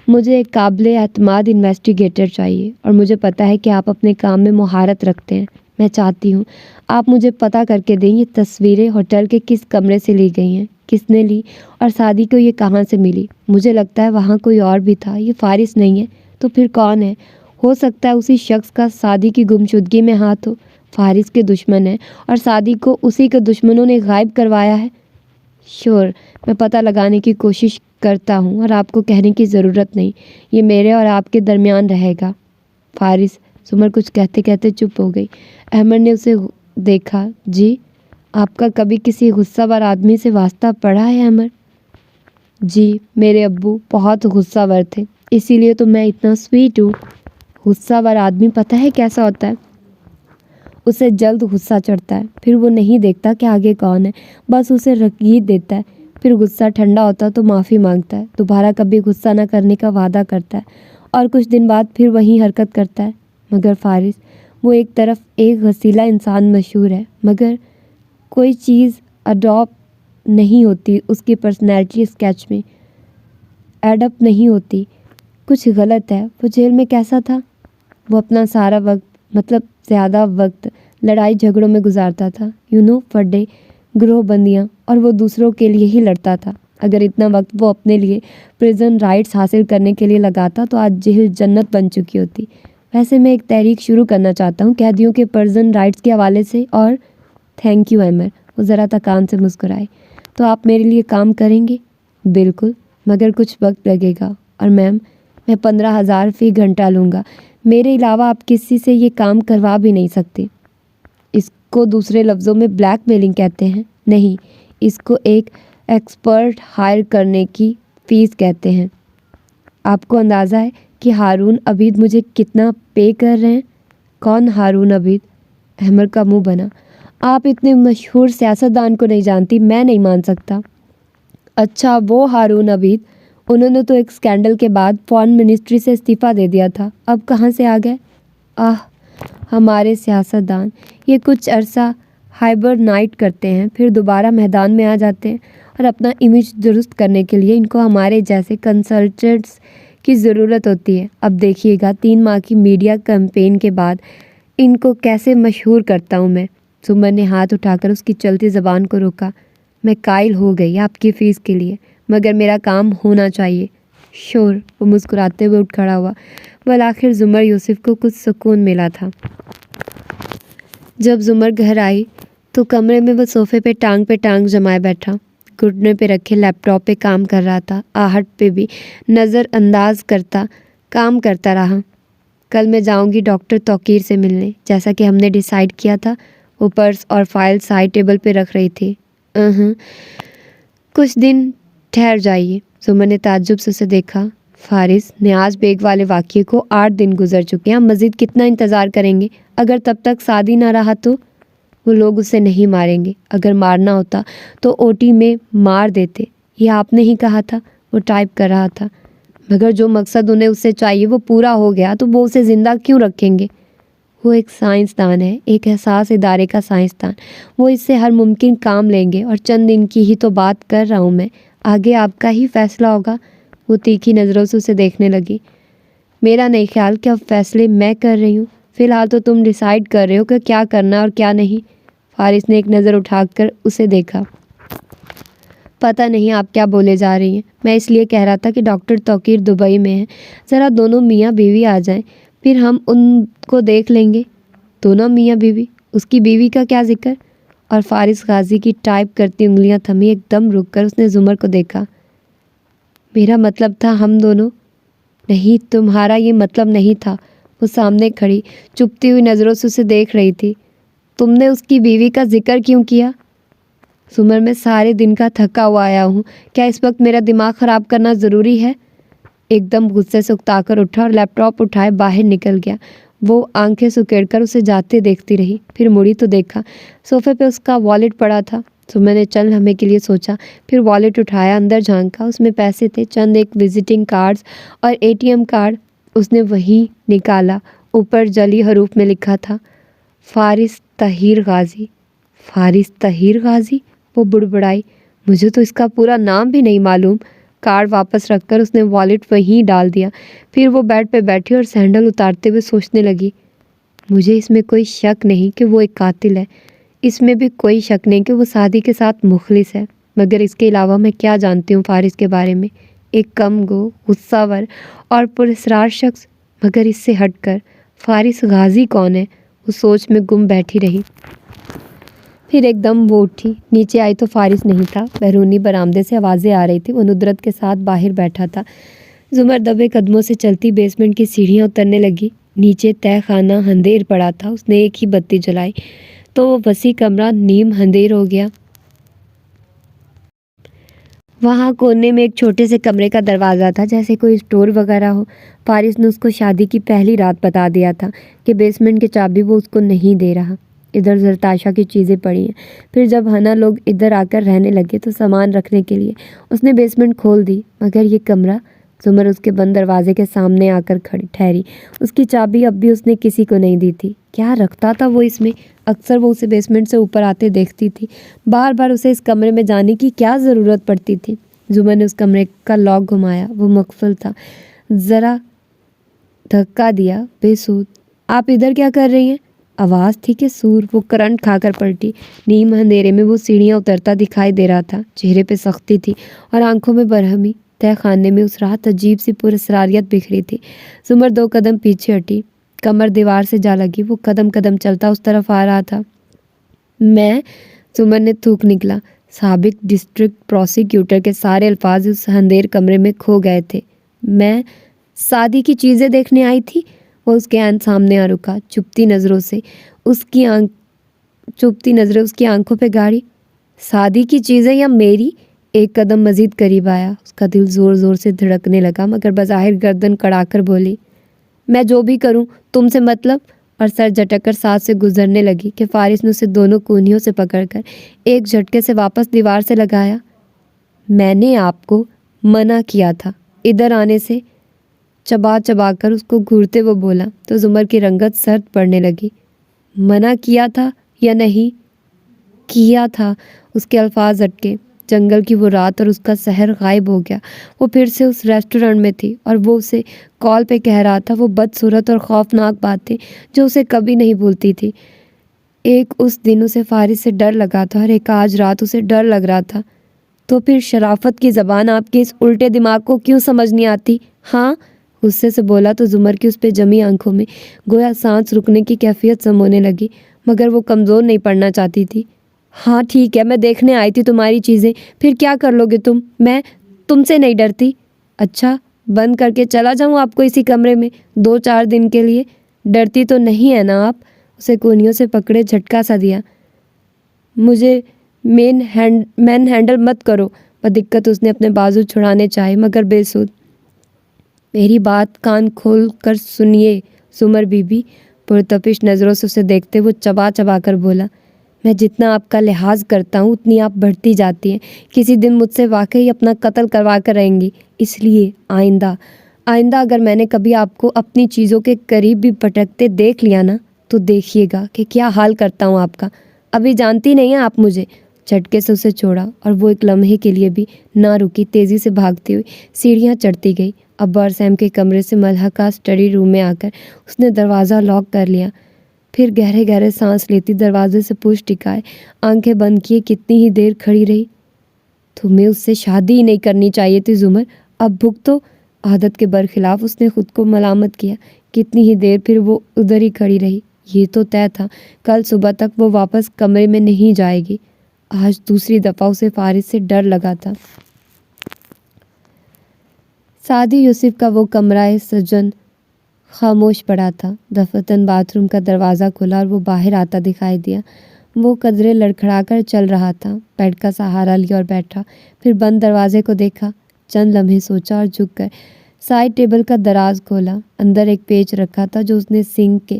مجھے ایک قابل اعتماد انویسٹیگیٹر چاہیے، اور مجھے پتہ ہے کہ آپ اپنے کام میں مہارت رکھتے ہیں۔ میں چاہتی ہوں آپ مجھے پتہ کر کے دیں یہ تصویریں ہوٹل کے کس کمرے سے لی گئی ہیں، کس نے لی، اور سعدی کو یہ کہاں سے ملی۔ مجھے لگتا ہے وہاں کوئی اور بھی تھا، یہ فارس نہیں ہے تو پھر کون ہے؟ ہو سکتا ہے اسی شخص کا سعدی کی گمشدگی میں ہاتھ ہو۔ فارس کے دشمن ہیں اور سعدی کو اسی کے دشمنوں نے غائب کروایا ہے۔ شور، میں پتہ لگانے کی کوشش کرتا ہوں اور آپ کو کہنے کی ضرورت نہیں، یہ میرے اور آپ کے درمیان رہے گا۔ فارس، سمر کچھ کہتے کہتے چپ ہو گئی۔ احمد نے اسے دیکھا۔ جی، آپ کا کبھی کسی غصہ ور آدمی سے واسطہ پڑا ہے احمد؟ جی، میرے ابو بہت غصہ ور تھے، اسی لیے تو میں اتنا سویٹ ہوں۔ غصہ ور آدمی پتہ ہے کیسا ہوتا ہے؟ اسے جلد غصہ چڑھتا ہے، پھر وہ نہیں دیکھتا کہ آگے کون ہے، بس اسے رغید دیتا ہے۔ پھر غصہ ٹھنڈا ہوتا تو معافی مانگتا ہے، دوبارہ کبھی غصہ نہ کرنے کا وعدہ کرتا ہے، اور کچھ دن بعد پھر وہی حرکت کرتا ہے۔ مگر فارس، وہ ایک طرف ایک غسیلہ انسان مشہور ہے، مگر کوئی چیز اڈاپٹ نہیں ہوتی اس کی پرسنالٹی اسکیچ میں، ایڈپ نہیں ہوتی۔ کچھ غلط ہے۔ وہ جیل میں کیسا تھا؟ وہ اپنا سارا وقت، مطلب زیادہ وقت، لڑائی جھگڑوں میں گزارتا تھا، فڈے، گروہ بندیاں، اور وہ دوسروں کے لیے ہی لڑتا تھا۔ اگر اتنا وقت وہ اپنے لیے پریزن رائٹس حاصل کرنے کے لیے لگاتا تو آج جیل جنت بن چکی ہوتی۔ ویسے میں ایک تحریک شروع کرنا چاہتا ہوں قیدیوں کے پرزن رائٹس کے حوالے سے، اور تھینک یو احمد، وہ ذرا تکان سے مسکرائے۔ تو آپ میرے لیے کام کریں گے؟ بالکل، مگر کچھ وقت لگے گا، اور میم، میں 15,000 فی گھنٹہ لوں گا۔ میرے علاوہ آپ کسی سے یہ کام کروا بھی نہیں سکتے۔ اس کو دوسرے لفظوں میں بلیک میلنگ کہتے ہیں۔ نہیں، اس کو ایک ایکسپرٹ ہائر کرنے کی فیس کہتے ہیں۔ آپ کو اندازہ ہے کہ ہارون عبید مجھے کتنا پے کر رہے ہیں؟ کون ہارون عبید؟ احمد کا منہ بنا۔ آپ اتنے مشہور سیاستدان کو نہیں جانتی؟ میں نہیں مان سکتا۔ اچھا، وہ ہارون عبید، انہوں نے تو ایک اسکینڈل کے بعد فارن منسٹری سے استعفیٰ دے دیا تھا، اب کہاں سے آ گئے؟ ہمارے سیاستدان یہ کچھ عرصہ ہائبرنائٹ کرتے ہیں، پھر دوبارہ میدان میں آ جاتے ہیں، اور اپنا امیج درست کرنے کے لیے ان کو ہمارے جیسے کنسلٹنٹس کی ضرورت ہوتی ہے۔ اب دیکھیے گا 3 ماہ کی میڈیا کیمپین کے بعد ان کو کیسے مشہور کرتا ہوں میں۔ سمر نے ہاتھ اٹھا کر اس کی چلتی زبان کو روکا۔ میں قائل ہو گئی آپ کی فیس کے لیے، مگر میرا کام ہونا چاہیے۔ شور، وہ مسکراتے ہوئے اٹھ کھڑا ہوا۔ بالآخر زمر یوسف کو کچھ سکون ملا تھا۔ جب زمر گھر آئی تو کمرے میں وہ صوفے پہ ٹانگ جمائے بیٹھا، گھٹنے پہ رکھے لیپ ٹاپ پہ کام کر رہا تھا۔ آہٹ پہ بھی نظر انداز کرتا کام کرتا رہا۔ کل میں جاؤں گی ڈاکٹر توقیر سے ملنے، جیسا کہ ہم نے ڈیسائیڈ کیا تھا۔ وہ پرس اور فائل سائڈ ٹیبل پہ رکھ رہی تھی۔ کچھ دن ٹھہر جائیے۔ زمر نے تعجب سے اسے دیکھا۔ فارس، نیاز بیگ والے واقعے کو 8 دن گزر چکے ہیں، ہم مزید کتنا انتظار کریں گے؟ اگر تب تک سعدی نہ رہا تو؟ وہ لوگ اسے نہیں ماریں گے، اگر مارنا ہوتا تو اوٹی میں مار دیتے، یہ آپ نے ہی کہا تھا۔ وہ ٹائپ کر رہا تھا۔ مگر جو مقصد انہیں اس سے چاہیے وہ پورا ہو گیا تو وہ اسے زندہ کیوں رکھیں گے؟ وہ ایک سائنسدان ہے، ایک حساس ادارے کا سائنسدان، وہ اس سے ہر ممکن کام لیں گے، اور چند دن کی ہی تو بات کر رہا ہوں میں، آگے آپ کا ہی فیصلہ ہوگا۔ وہ تیکھی نظروں سے اسے دیکھنے لگی۔ میرا نہیں خیال کہ اب فیصلے میں کر رہی ہوں، فی الحال تو تم ڈیسائیڈ کر رہے ہو کہ کیا کرنا اور کیا نہیں۔ فارس نے ایک نظر اٹھا کر اسے دیکھا۔ پتہ نہیں آپ کیا بولے جا رہی ہیں، میں اس لیے کہہ رہا تھا کہ ڈاکٹر توقیر دبئی میں ہیں، ذرا دونوں میاں بیوی آ جائیں، پھر ہم ان کو دیکھ لیں گے۔ دونوں میاں بیوی؟ اس کی بیوی کا کیا ذکر؟ اور فارس غازی کی ٹائپ کرتی انگلیاں تھمی۔ ایک دم رک کر اس نے زمر کو دیکھا۔ میرا مطلب تھا ہم دونوں۔ نہیں، تمہارا یہ مطلب نہیں تھا۔ وہ سامنے کھڑی چپتی ہوئی نظروں سے اسے دیکھ رہی تھی۔ تم نے اس کی بیوی کا ذکر کیوں کیا؟ زمر، میں سارے دن کا تھکا ہوا آیا ہوں، کیا اس وقت میرا دماغ خراب کرنا ضروری ہے؟ ایک دم غصے سے اکتا کر اٹھا اور لیپ ٹاپ اٹھائے باہر نکل گیا۔ وہ آنکھیں سکیڑ کر اسے جاتے دیکھتی رہی، پھر مڑی تو دیکھا صوفے پہ اس کا والیٹ پڑا تھا۔ زمر نے چند لمحے کے لیے سوچا، پھر والیٹ اٹھایا، اندر جھانکا۔ اس میں پیسے تھے، چند ایک وزٹنگ کارڈز اور ATM کارڈ۔ اس نے وہی نکالا۔ اوپر جلی حروف میں لکھا تھا، فارس طاہر غازی۔ فارس طاہر غازی؟ وہ بڑبڑائی، مجھے تو اس کا پورا نام بھی نہیں معلوم۔ کارڈ واپس رکھ کر اس نے والیٹ وہیں ڈال دیا۔ پھر وہ بیڈ پہ بیٹھی اور سینڈل اتارتے ہوئے سوچنے لگی، مجھے اس میں کوئی شک نہیں کہ وہ ایک قاتل ہے، اس میں بھی کوئی شک نہیں کہ وہ سعدی کے ساتھ مخلص ہے، مگر اس کے علاوہ میں کیا جانتی ہوں فارس کے بارے میں؟ ایک کم گو، غصہ ور اور پراسرار شخص۔ مگر اس سے ہٹ کر فارس غازی کون ہے؟ وہ سوچ میں گم بیٹھی رہی۔ پھر ایک دم وہ اٹھی، نیچے آئی تو فارس نہیں تھا۔ بیرونی برآمدے سے آوازیں آ رہی تھی، وہ ندرت کے ساتھ باہر بیٹھا تھا۔ زمر دبے قدموں سے چلتی بیسمنٹ کی سیڑھیاں اترنے لگی۔ نیچے تہہ خانہ اندھیر پڑا تھا۔ اس نے ایک ہی بتی جلائی تو وہ وسیع کمرہ نیم اندھیر ہو گیا۔ وہاں کونے میں ایک چھوٹے سے کمرے کا دروازہ تھا، جیسے کوئی اسٹور وغیرہ ہو۔ فارس نے اس کو شادی کی پہلی رات بتا دیا تھا کہ بیسمنٹ کی چابی وہ اس کو نہیں دے رہا۔ ادھر زرتاشا کی چیزیں پڑی ہیں۔ پھر جب ہنا لوگ ادھر آ کر رہنے لگے تو سامان رکھنے کے لیے اس نے بیسمنٹ کھول دی، مگر یہ کمرہ؟ زمر اس کے بند دروازے کے سامنے آ کر ٹھہری۔ اس کی چابی اب بھی اس نے کسی کو نہیں دی تھی۔ کیا رکھتا تھا وہ اس میں؟ اکثر وہ اسے بیسمنٹ سے اوپر آتے دیکھتی تھی۔ بار بار اسے اس کمرے میں جانے کی کیا ضرورت پڑتی تھی؟ زمر نے اس کمرے کا لاک گھمایا، وہ مقفل تھا۔ ذرا دھکا دیا، بے سود۔ آپ ادھر کیا کر رہی ہیں؟ آواز تھی کہ سور؟ وہ کرنٹ کھا کر پلٹی۔ نیم اندھیرے میں وہ سیڑھیاں اترتا دکھائی دے رہا تھا۔ چہرے پہ سختی تھی اور آنکھوں میں برہمی۔ تہہ خانے میں اس رات عجیب سی پراسراریت بکھری تھی۔ زمر 2 قدم پیچھے ہٹی، کمر دیوار سے جا لگی۔ وہ قدم قدم چلتا اس طرف آ رہا تھا۔ میں، زمر نے تھوک نکلا۔ سابق ڈسٹرکٹ پروسیکیوٹر کے سارے الفاظ اس اندھیر کمرے میں کھو گئے تھے۔ میں سعدی کی چیزیں دیکھنے آئی تھی۔ وہ اس کے عین سامنے آ رکا، چپتی نظریں اس کی آنکھوں پہ گاڑی۔ سعدی کی چیزیں یا میری؟ ایک قدم مزید قریب آیا۔ اس کا دل زور زور سے دھڑکنے لگا، مگر بظاہر گردن کڑا کر بولی، میں جو بھی کروں تم سے مطلب؟ اور سر جھٹک کر ساتھ سے گزرنے لگی کہ فارس نے اسے دونوں کونیوں سے پکڑ کر ایک جھٹکے سے واپس دیوار سے لگایا۔ میں نے آپ کو منع کیا تھا ادھر آنے سے، چبا چبا کر اس کو گھورتے وہ بولا تو زمر کی رنگت سرد پڑنے لگی۔ منع کیا تھا یا نہیں؟ کیا تھا۔ اس کے الفاظ اٹکے۔ جنگل کی وہ رات اور اس کا سحر غائب ہو گیا۔ وہ پھر سے اس ریسٹورنٹ میں تھی اور وہ اسے کال پہ کہہ رہا تھا وہ بدصورت اور خوفناک باتیں جو اسے کبھی نہیں بھولتی تھی۔ ایک اس دن اسے فارس سے ڈر لگا تھا اور ایک آج رات اسے ڈر لگ رہا تھا۔ تو پھر شرافت کی زبان آپ کے اس الٹے دماغ کو کیوں سمجھ نہیں آتی؟ ہاں، غصے سے بولا تو زمر کی اس پہ جمی آنکھوں میں گویا سانس رکنے کی کیفیت سمونے لگی، مگر وہ کمزور نہیں پڑنا چاہتی تھی۔ ہاں ٹھیک ہے، میں دیکھنے آئی تھی تمہاری چیزیں، پھر کیا کر لو گے تم؟ میں تم سے نہیں ڈرتی۔ اچھا، بند کر کے چلا جاؤں آپ کو اسی کمرے میں 2-4 دن کے لیے؟ ڈرتی تو نہیں ہے نا آپ؟ اسے کونیوں سے پکڑے جھٹکا سا دیا۔ مجھے مین ہینڈل مت کرو۔ بدقت اس نے اپنے بازو چھڑانے چاہے، مگر بے سود۔ میری بات کان کھول کر سنیے زمر بی بی، پرتپش نظروں سے اسے دیکھتے وہ چبا چبا کر بولا، میں جتنا آپ کا لحاظ کرتا ہوں اتنی آپ بڑھتی جاتی ہیں۔ کسی دن مجھ سے واقعی اپنا قتل کروا کر رہیں گی، اس لیے آئندہ اگر میں نے کبھی آپ کو اپنی چیزوں کے قریب بھی پٹکتے دیکھ لیا نا تو دیکھیے گا کہ کیا حال کرتا ہوں آپ کا۔ ابھی جانتی نہیں ہیں آپ مجھے۔ جھٹکے سے اسے چھوڑا اور وہ ایک لمحے کے لیے بھی نہ رکی، تیزی سے بھاگتی ہوئی سیڑھیاں چڑھتی گئی۔ ابا اور سیم کے کمرے سے ملحقہ اسٹڈی روم میں آ کر اس نے دروازہ لاک کر لیا، پھر گہرے گہرے سانس لیتی دروازے سے پوچھ ٹکائے آنکھیں بند کیے کتنی ہی دیر کھڑی رہی۔ تمہیں اس سے شادی ہی نہیں کرنی چاہیے تھی زمر، اب بھگتو۔ عادت کے برخلاف اس نے خود کو ملامت کیا۔ کتنی ہی دیر پھر وہ ادھر ہی کھڑی رہی، یہ تو طے تھا کل صبح تک وہ واپس کمرے میں نہیں جائے گی۔ آج دوسری دفعہ اسے فارس سے ڈر لگا تھا۔ سعدی یوسف کا وہ کمرہ سجن خاموش پڑا تھا۔ دفتن باتھ روم کا دروازہ کھلا اور وہ باہر آتا دکھائی دیا۔ وہ قدرے لڑکھڑا کر چل رہا تھا۔ بیڈ کا سہارا لیا اور بیٹھا، پھر بند دروازے کو دیکھا، چند لمحے سوچا اور جھک کر سائڈ ٹیبل کا دراز کھولا۔ اندر ایک پیچ رکھا تھا جو اس نے سنک کے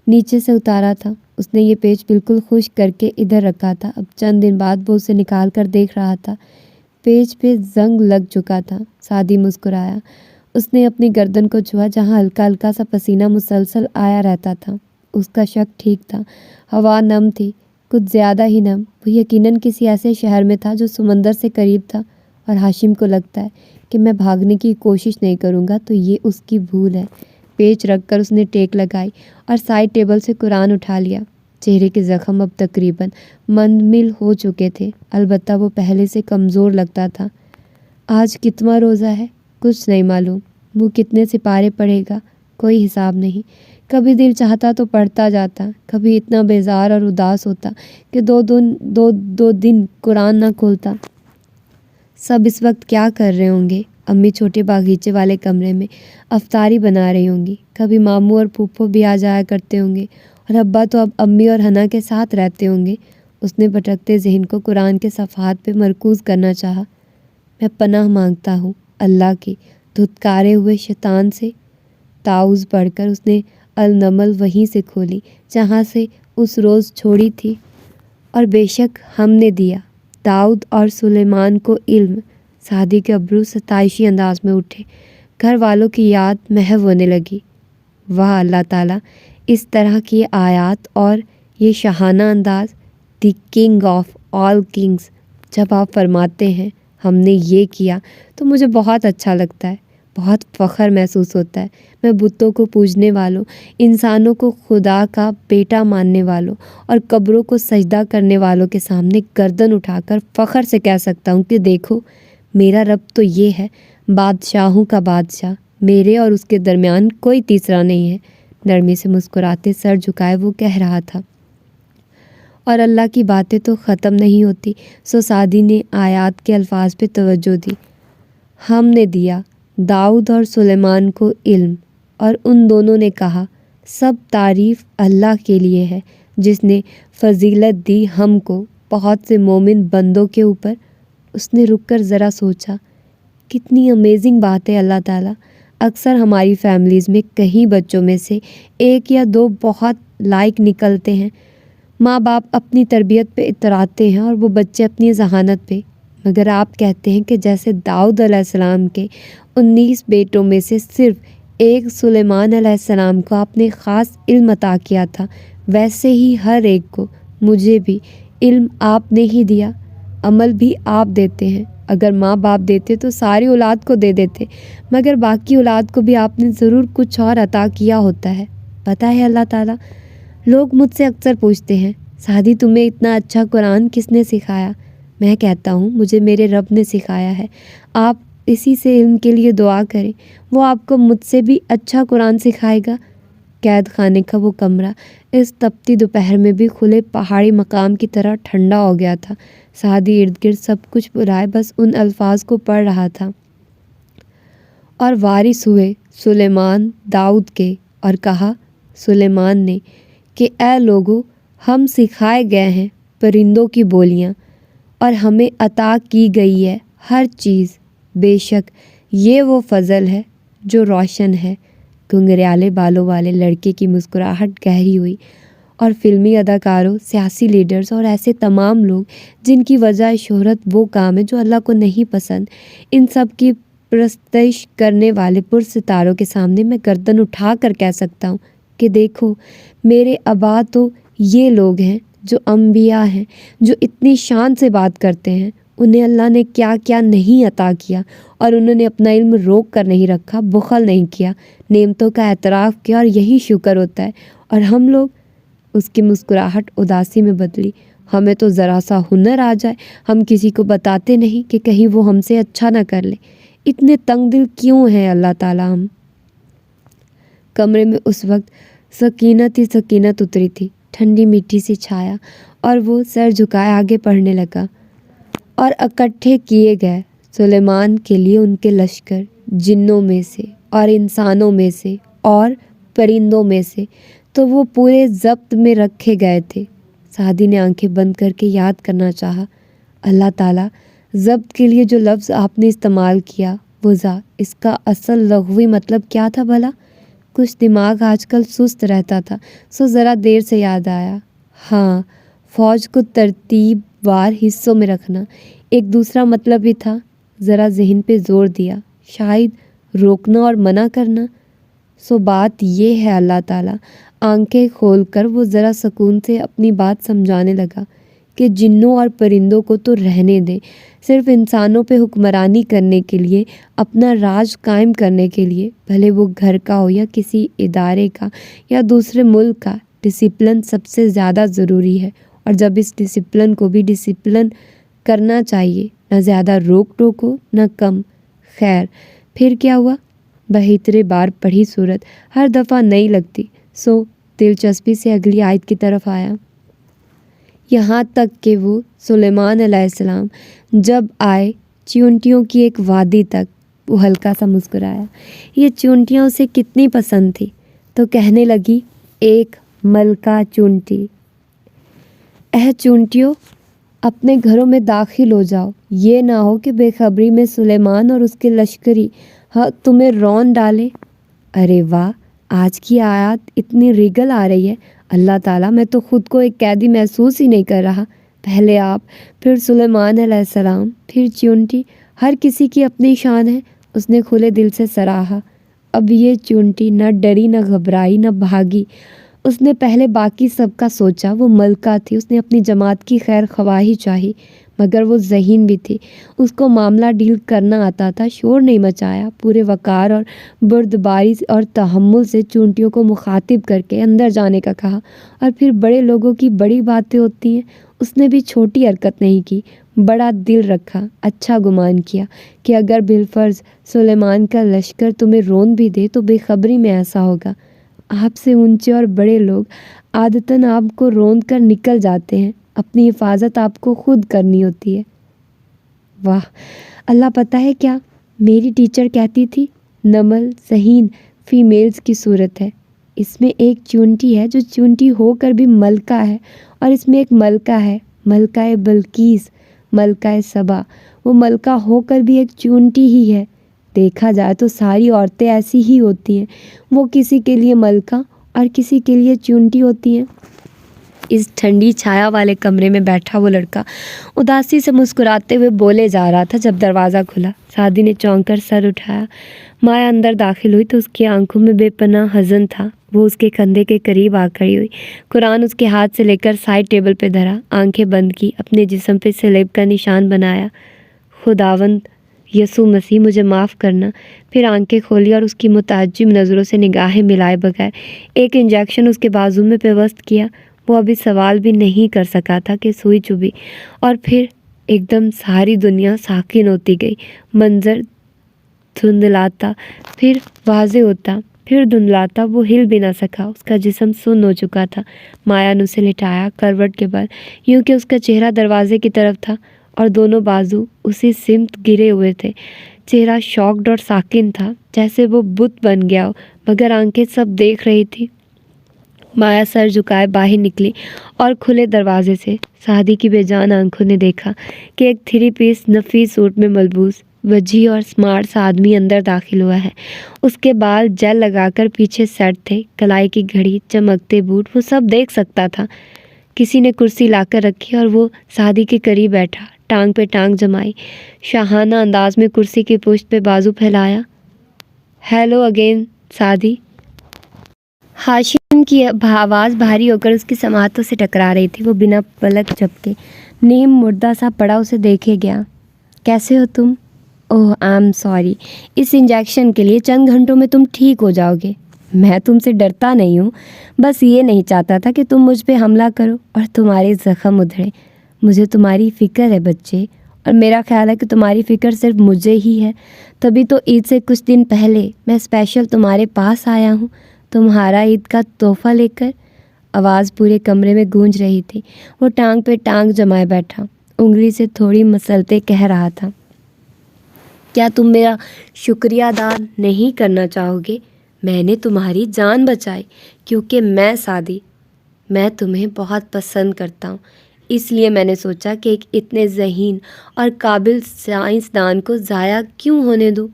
نیچے سے اتارا تھا۔ اس نے یہ پیچ بالکل خشک کر کے ادھر رکھا تھا۔ اب چند دن بعد وہ اسے نکال کر دیکھ رہا تھا۔ پیچ پہ زنگ لگ چکا تھا۔ سعدی مسکرایا۔ اس نے اپنی گردن کو چھوا جہاں ہلکا ہلکا سا پسینہ مسلسل آیا رہتا تھا۔ اس کا شک ٹھیک تھا۔ ہوا نم تھی، کچھ زیادہ ہی نم۔ وہ یقیناً کسی ایسے شہر میں تھا جو سمندر سے قریب تھا، اور ہاشم کو لگتا ہے کہ میں بھاگنے کی کوشش نہیں کروں گا تو یہ اس کی بھول ہے۔ پیچ رکھ کر اس نے ٹیک لگائی اور سائڈ ٹیبل سے قرآن اٹھا لیا۔ چہرے کے زخم اب تقریباً منمل ہو چکے تھے، البتہ وہ پہلے سے کمزور لگتا تھا۔ آج کتواں روزہ ہے؟ کچھ نہیں معلوم۔ وہ کتنے سپارے پڑھے گا؟ کوئی حساب نہیں۔ کبھی دل چاہتا تو پڑھتا جاتا، کبھی اتنا بیزار اور اداس ہوتا کہ دو دن قرآن نہ کھولتا۔ سب اس وقت کیا کر رہے ہوں گے؟ امی چھوٹے باغیچے والے کمرے میں افطاری بنا رہی ہوں گی۔ کبھی ماموں اور پھوپھو بھی آ جایا کرتے ہوں گے، اور ابا تو اب امی اور حنا کے ساتھ رہتے ہوں گے۔ اس نے بھٹکتے ذہن کو قرآن کے صفحات پہ مرکوز کرنا چاہا۔ میں پناہ مانگتا ہوں اللہ کی دھتکارے ہوئے شیطان سے۔ تعوذ پڑھ کر اس نے النمل وہیں سے کھولی جہاں سے اس روز چھوڑی تھی۔ اور بے شک ہم نے دیا داؤد اور سلیمان کو علم۔ سعدی کے ابرو ستائشی انداز میں اٹھے۔ گھر والوں کی یاد محو ہونے لگی۔ واہ اللہ تعالیٰ، اس طرح کی آیات اور یہ شاہانہ انداز، the king of all kings. جب آپ فرماتے ہیں ہم نے یہ کیا تو مجھے بہت اچھا لگتا ہے، بہت فخر محسوس ہوتا ہے۔ میں بتوں کو پوجنے والوں، انسانوں کو خدا کا بیٹا ماننے والوں اور قبروں کو سجدہ کرنے والوں کے سامنے گردن اٹھا کر فخر سے کہہ سکتا ہوں کہ دیکھو میرا رب تو یہ ہے، بادشاہوں کا بادشاہ، میرے اور اس کے درمیان کوئی تیسرا نہیں ہے۔ نرمی سے مسکراتے سر جھکائے وہ کہہ رہا تھا۔ اور اللہ کی باتیں تو ختم نہیں ہوتی۔ سو سعدی نے آیات کے الفاظ پہ توجہ دی۔ ہم نے دیا داؤد اور سلیمان کو علم، اور ان دونوں نے کہا سب تعریف اللہ کے لیے ہے جس نے فضیلت دی ہم کو بہت سے مومن بندوں کے اوپر۔ اس نے رک کر ذرا سوچا، کتنی امیزنگ بات ہے اللہ تعالیٰ۔ اکثر ہماری فیملیز میں کہیں بچوں میں سے ایک یا دو بہت لائق نکلتے ہیں، ماں باپ اپنی تربیت پہ اتراتے ہیں اور وہ بچے اپنی ذہانت پہ، مگر آپ کہتے ہیں کہ جیسے داؤد علیہ السلام کے 19 بیٹوں میں سے صرف ایک سلیمان علیہ السلام کو آپ نے خاص علم عطا کیا تھا، ویسے ہی ہر ایک کو مجھے بھی علم آپ نے ہی دیا، عمل بھی آپ دیتے ہیں۔ اگر ماں باپ دیتے تو ساری اولاد کو دے دیتے، مگر باقی اولاد کو بھی آپ نے ضرور کچھ اور عطا کیا ہوتا ہے۔ پتہ ہے اللہ تعالیٰ، لوگ مجھ سے اکثر پوچھتے ہیں سعدی تمہیں اتنا اچھا قرآن کس نے سکھایا؟ میں کہتا ہوں مجھے میرے رب نے سکھایا ہے۔ آپ اسی سے علم کے لیے دعا کریں، وہ آپ کو مجھ سے بھی اچھا قرآن سکھائے گا۔ قید خانے کا وہ کمرہ اس تپتی دوپہر میں بھی کھلے پہاڑی مقام کی طرح ٹھنڈا ہو گیا تھا۔ سعدی ارد گرد سب کچھ بلائے بس ان الفاظ کو پڑھ رہا تھا۔ اور وارث ہوئے سلیمان داؤد کے، اور کہا سلیمان نے کہ اے لوگو، ہم سکھائے گئے ہیں پرندوں کی بولیاں، اور ہمیں عطا کی گئی ہے ہر چیز، بے شک یہ وہ فضل ہے جو روشن ہے۔ گھنگریالے بالوں والے لڑکے کی مسکراہٹ گہری ہوئی، اور فلمی اداکاروں، سیاسی لیڈرز اور ایسے تمام لوگ جن کی وجہ شہرت وہ کام ہے جو اللہ کو نہیں پسند، ان سب کی پرستش کرنے والے پرستاروں کے سامنے میں گردن اٹھا کر کہہ سکتا ہوں کہ دیکھو میرے آبا تو یہ لوگ ہیں جو انبیاء ہیں، جو اتنی شان سے بات کرتے ہیں، انہیں اللہ نے کیا کیا نہیں عطا کیا، اور انہوں نے اپنا علم روک کر نہیں رکھا، بخل نہیں کیا، نعمتوں کا اعتراف کیا، اور یہی شکر ہوتا ہے۔ اور ہم لوگ، اس کی مسکراہٹ اداسی میں بدلی، ہمیں تو ذرا سا ہنر آ جائے ہم کسی کو بتاتے نہیں کہ کہیں وہ ہم سے اچھا نہ کر لے۔ اتنے تنگ دل کیوں ہیں اللہ تعالیٰ ہم؟ کمرے میں اس وقت سکینت ہی سکینت اتری تھی، ٹھنڈی میٹھی سی چھایا، اور وہ سر جھکائے آگے پڑھنے لگا۔ اور اکٹھے کیے گئے سلیمان کے لیے ان کے لشکر، جنوں میں سے اور انسانوں میں سے اور پرندوں میں سے، تو وہ پورے ضبط میں رکھے گئے تھے۔ سعدی نے آنکھیں بند کر کے یاد کرنا چاہا، اللہ تعالیٰ، ضبط کے لیے جو لفظ آپ نے استعمال کیا وہ اس کا اصل لغوی مطلب کیا تھا بھلا؟ کچھ دماغ آج کل سست رہتا تھا، سو ذرا دیر سے یاد آیا۔ ہاں، فوج کو ترتیب وار حصوں میں رکھنا ایک دوسرا مطلب بھی تھا۔ ذرا ذہن پہ زور دیا، شاید روکنا اور منع کرنا۔ سو بات یہ ہے اللہ تعالیٰ، آنکھیں کھول کر وہ ذرا سکون سے اپنی بات سمجھانے لگا کہ جنوں اور پرندوں کو تو رہنے دیں، صرف انسانوں پہ حکمرانی کرنے کے لیے، اپنا راج قائم کرنے کے لیے، بھلے وہ گھر کا ہو یا کسی ادارے کا یا دوسرے ملک کا، ڈسپلن سب سے زیادہ ضروری ہے۔ اور جب اس ڈسپلن کو بھی ڈسپلن کرنا چاہیے، نہ زیادہ روک ٹوک ہو نہ کم۔ خیر، پھر کیا ہوا؟ بہترے بار پڑھی صورت ہر دفعہ نئی لگتی، سو دلچسپی سے اگلی آیت کی طرف آیا، یہاں تک کہ وہ سلیمان علیہ السلام جب آئے چیونٹیوں کی ایک وادی تک، وہ ہلکا سا مسکرایا۔ یہ چیونٹیاں اسے کتنی پسند تھی، تو کہنے لگی، ایک ملکہ چونٹی، اے چونٹیوں، اپنے گھروں میں داخل ہو جاؤ، یہ نہ ہو کہ بے خبری میں سلیمان اور اس کے لشکری تمہیں رون ڈالے۔ ارے واہ، آج کی آیات اتنی ریگل آ رہی ہے، اللہ تعالیٰ، میں تو خود کو ایک قیدی محسوس ہی نہیں کر رہا۔ پہلے آپ، پھر سلیمان علیہ السلام، پھر چیونٹی، ہر کسی کی اپنی شان ہے۔ اس نے کھلے دل سے سراہا۔ اب یہ چیونٹی نہ ڈری نہ گھبرائی نہ بھاگی، اس نے پہلے باقی سب کا سوچا۔ وہ ملکہ تھی، اس نے اپنی جماعت کی خیر خواہی چاہی، مگر وہ ذہین بھی تھی، اس کو معاملہ ڈیل کرنا آتا تھا۔ شور نہیں مچایا، پورے وقار اور بردباری اور تحمل سے چونٹیوں کو مخاطب کر کے اندر جانے کا کہا۔ اور پھر بڑے لوگوں کی بڑی باتیں ہوتی ہیں، اس نے بھی چھوٹی حرکت نہیں کی، بڑا دل رکھا، اچھا گمان کیا کہ اگر بالفرض سلیمان کا لشکر تمہیں رون بھی دے تو بے خبری میں ایسا ہوگا۔ آپ سے اونچے اور بڑے لوگ عادتاً آپ کو روند کر نکل جاتے ہیں، اپنی حفاظت آپ کو خود کرنی ہوتی ہے۔ واہ، اللہ پتہ ہے کیا میری ٹیچر کہتی تھی، نمل ذہین فیمیلز کی صورت ہے، اس میں ایک چونٹی ہے جو چونٹی ہو کر بھی ملکہ ہے، اور اس میں ایک ملکہ ہے، ملکہ بلقیس، ملکہ سبا، وہ ملکہ ہو کر بھی ایک چونٹی ہی ہے۔ دیکھا جائے تو ساری عورتیں ایسی ہی ہوتی ہیں، وہ کسی کے لیے ملکہ اور کسی کے لیے چونٹی ہوتی ہیں۔ اس ٹھنڈی چھایا والے کمرے میں بیٹھا وہ لڑکا اداسی سے مسکراتے ہوئے بولے جا رہا تھا جب دروازہ کھلا۔ سعدی نے چونک کر سر اٹھایا۔ مایا اندر داخل ہوئی تو اس کی آنکھوں میں بے پناہ حزن تھا۔ وہ اس کے کندھے کے قریب آ کھڑی ہوئی، قرآن اس کے ہاتھ سے لے کر سائڈ ٹیبل پہ دھرا، آنکھیں بند کی، اپنے جسم پہ سلیب کا نشان بنایا۔ خداوند یسوع مسیح، مجھے معاف کرنا۔ پھر آنکھیں کھولی اور اس کی متعجب نظروں سے نگاہیں ملائے بغیر ایک انجیکشن اس کے بازو میں پیوست کیا۔ وہ ابھی سوال بھی نہیں کر سکا تھا کہ سوئی چبھی، اور پھر ایک دم ساری دنیا ساکن ہوتی گئی۔ منظر دھندلاتا، پھر واضح ہوتا، پھر دھندلاتا۔ وہ ہل بھی نہ سکا، اس کا جسم سن ہو چکا تھا۔ مایا نے اسے لٹایا کروٹ کے بل، یوں کہ اس کا چہرہ دروازے کی طرف تھا اور دونوں بازو اسی سمت گرے ہوئے تھے۔ چہرہ شاکڈ اور ساکن تھا، جیسے وہ بت بن گیا ہو، مگر آنکھیں سب دیکھ رہی تھی۔ مایا سر جھکائے باہر نکلی اور کھلے دروازے سے سعدی کی بے جان آنکھوں نے دیکھا کہ ایک 3 پیس نفیس سوٹ میں ملبوس وجیح اور سمارٹ سا آدمی اندر داخل ہوا ہے۔ اس کے بال جیل لگا کر پیچھے سیٹ تھے، کلائی کی گھڑی، چمکتے بوٹ، وہ سب دیکھ سکتا تھا۔ کسی نے کرسی لا کر رکھی اور وہ سعدی کے قریب بیٹھا، ٹانگ پہ ٹانگ جمائی، شاہانہ انداز میں کرسی کی پشت پہ بازو پھیلایا۔ Hello again Saadi. ہاشم کی آواز بھاری ہو کر اس کی سماعتوں سے ٹکرا رہی تھی۔ وہ بنا پلک جھپکے نیم مردہ سا پڑا اسے دیکھے گیا۔ کیسے ہو تم؟ اوہ آئی ایم سوری، اس انجیکشن کے لیے چند گھنٹوں میں تم ٹھیک ہو جاؤ گے۔ میں تم سے ڈرتا نہیں ہوں، بس یہ نہیں چاہتا تھا کہ تم مجھ پہ حملہ کرو اور تمہارے زخم ادھڑیں۔ مجھے تمہاری فکر ہے بچے، اور میرا خیال ہے کہ تمہاری فکر صرف مجھے ہی ہے۔ تبھی تو عید سے کچھ دن پہلے میں اسپیشل تمہارے پاس آیا ہوں۔ تمہارا عید کا تحفہ لے کر؟ آواز پورے کمرے میں گونج رہی تھی۔ وہ ٹانگ پہ ٹانگ جمائے بیٹھا، انگلی سے تھوڑی مسلتے کہہ رہا تھا، کیا تم میرا شکریہ ادا نہیں کرنا چاہو گے؟ میں نے تمہاری جان بچائی کیونکہ میں تمہیں بہت پسند کرتا ہوں، اس لیے میں نے سوچا کہ ایک اتنے ذہین اور قابل سائنسدان کو ضائع کیوں ہونے دوں۔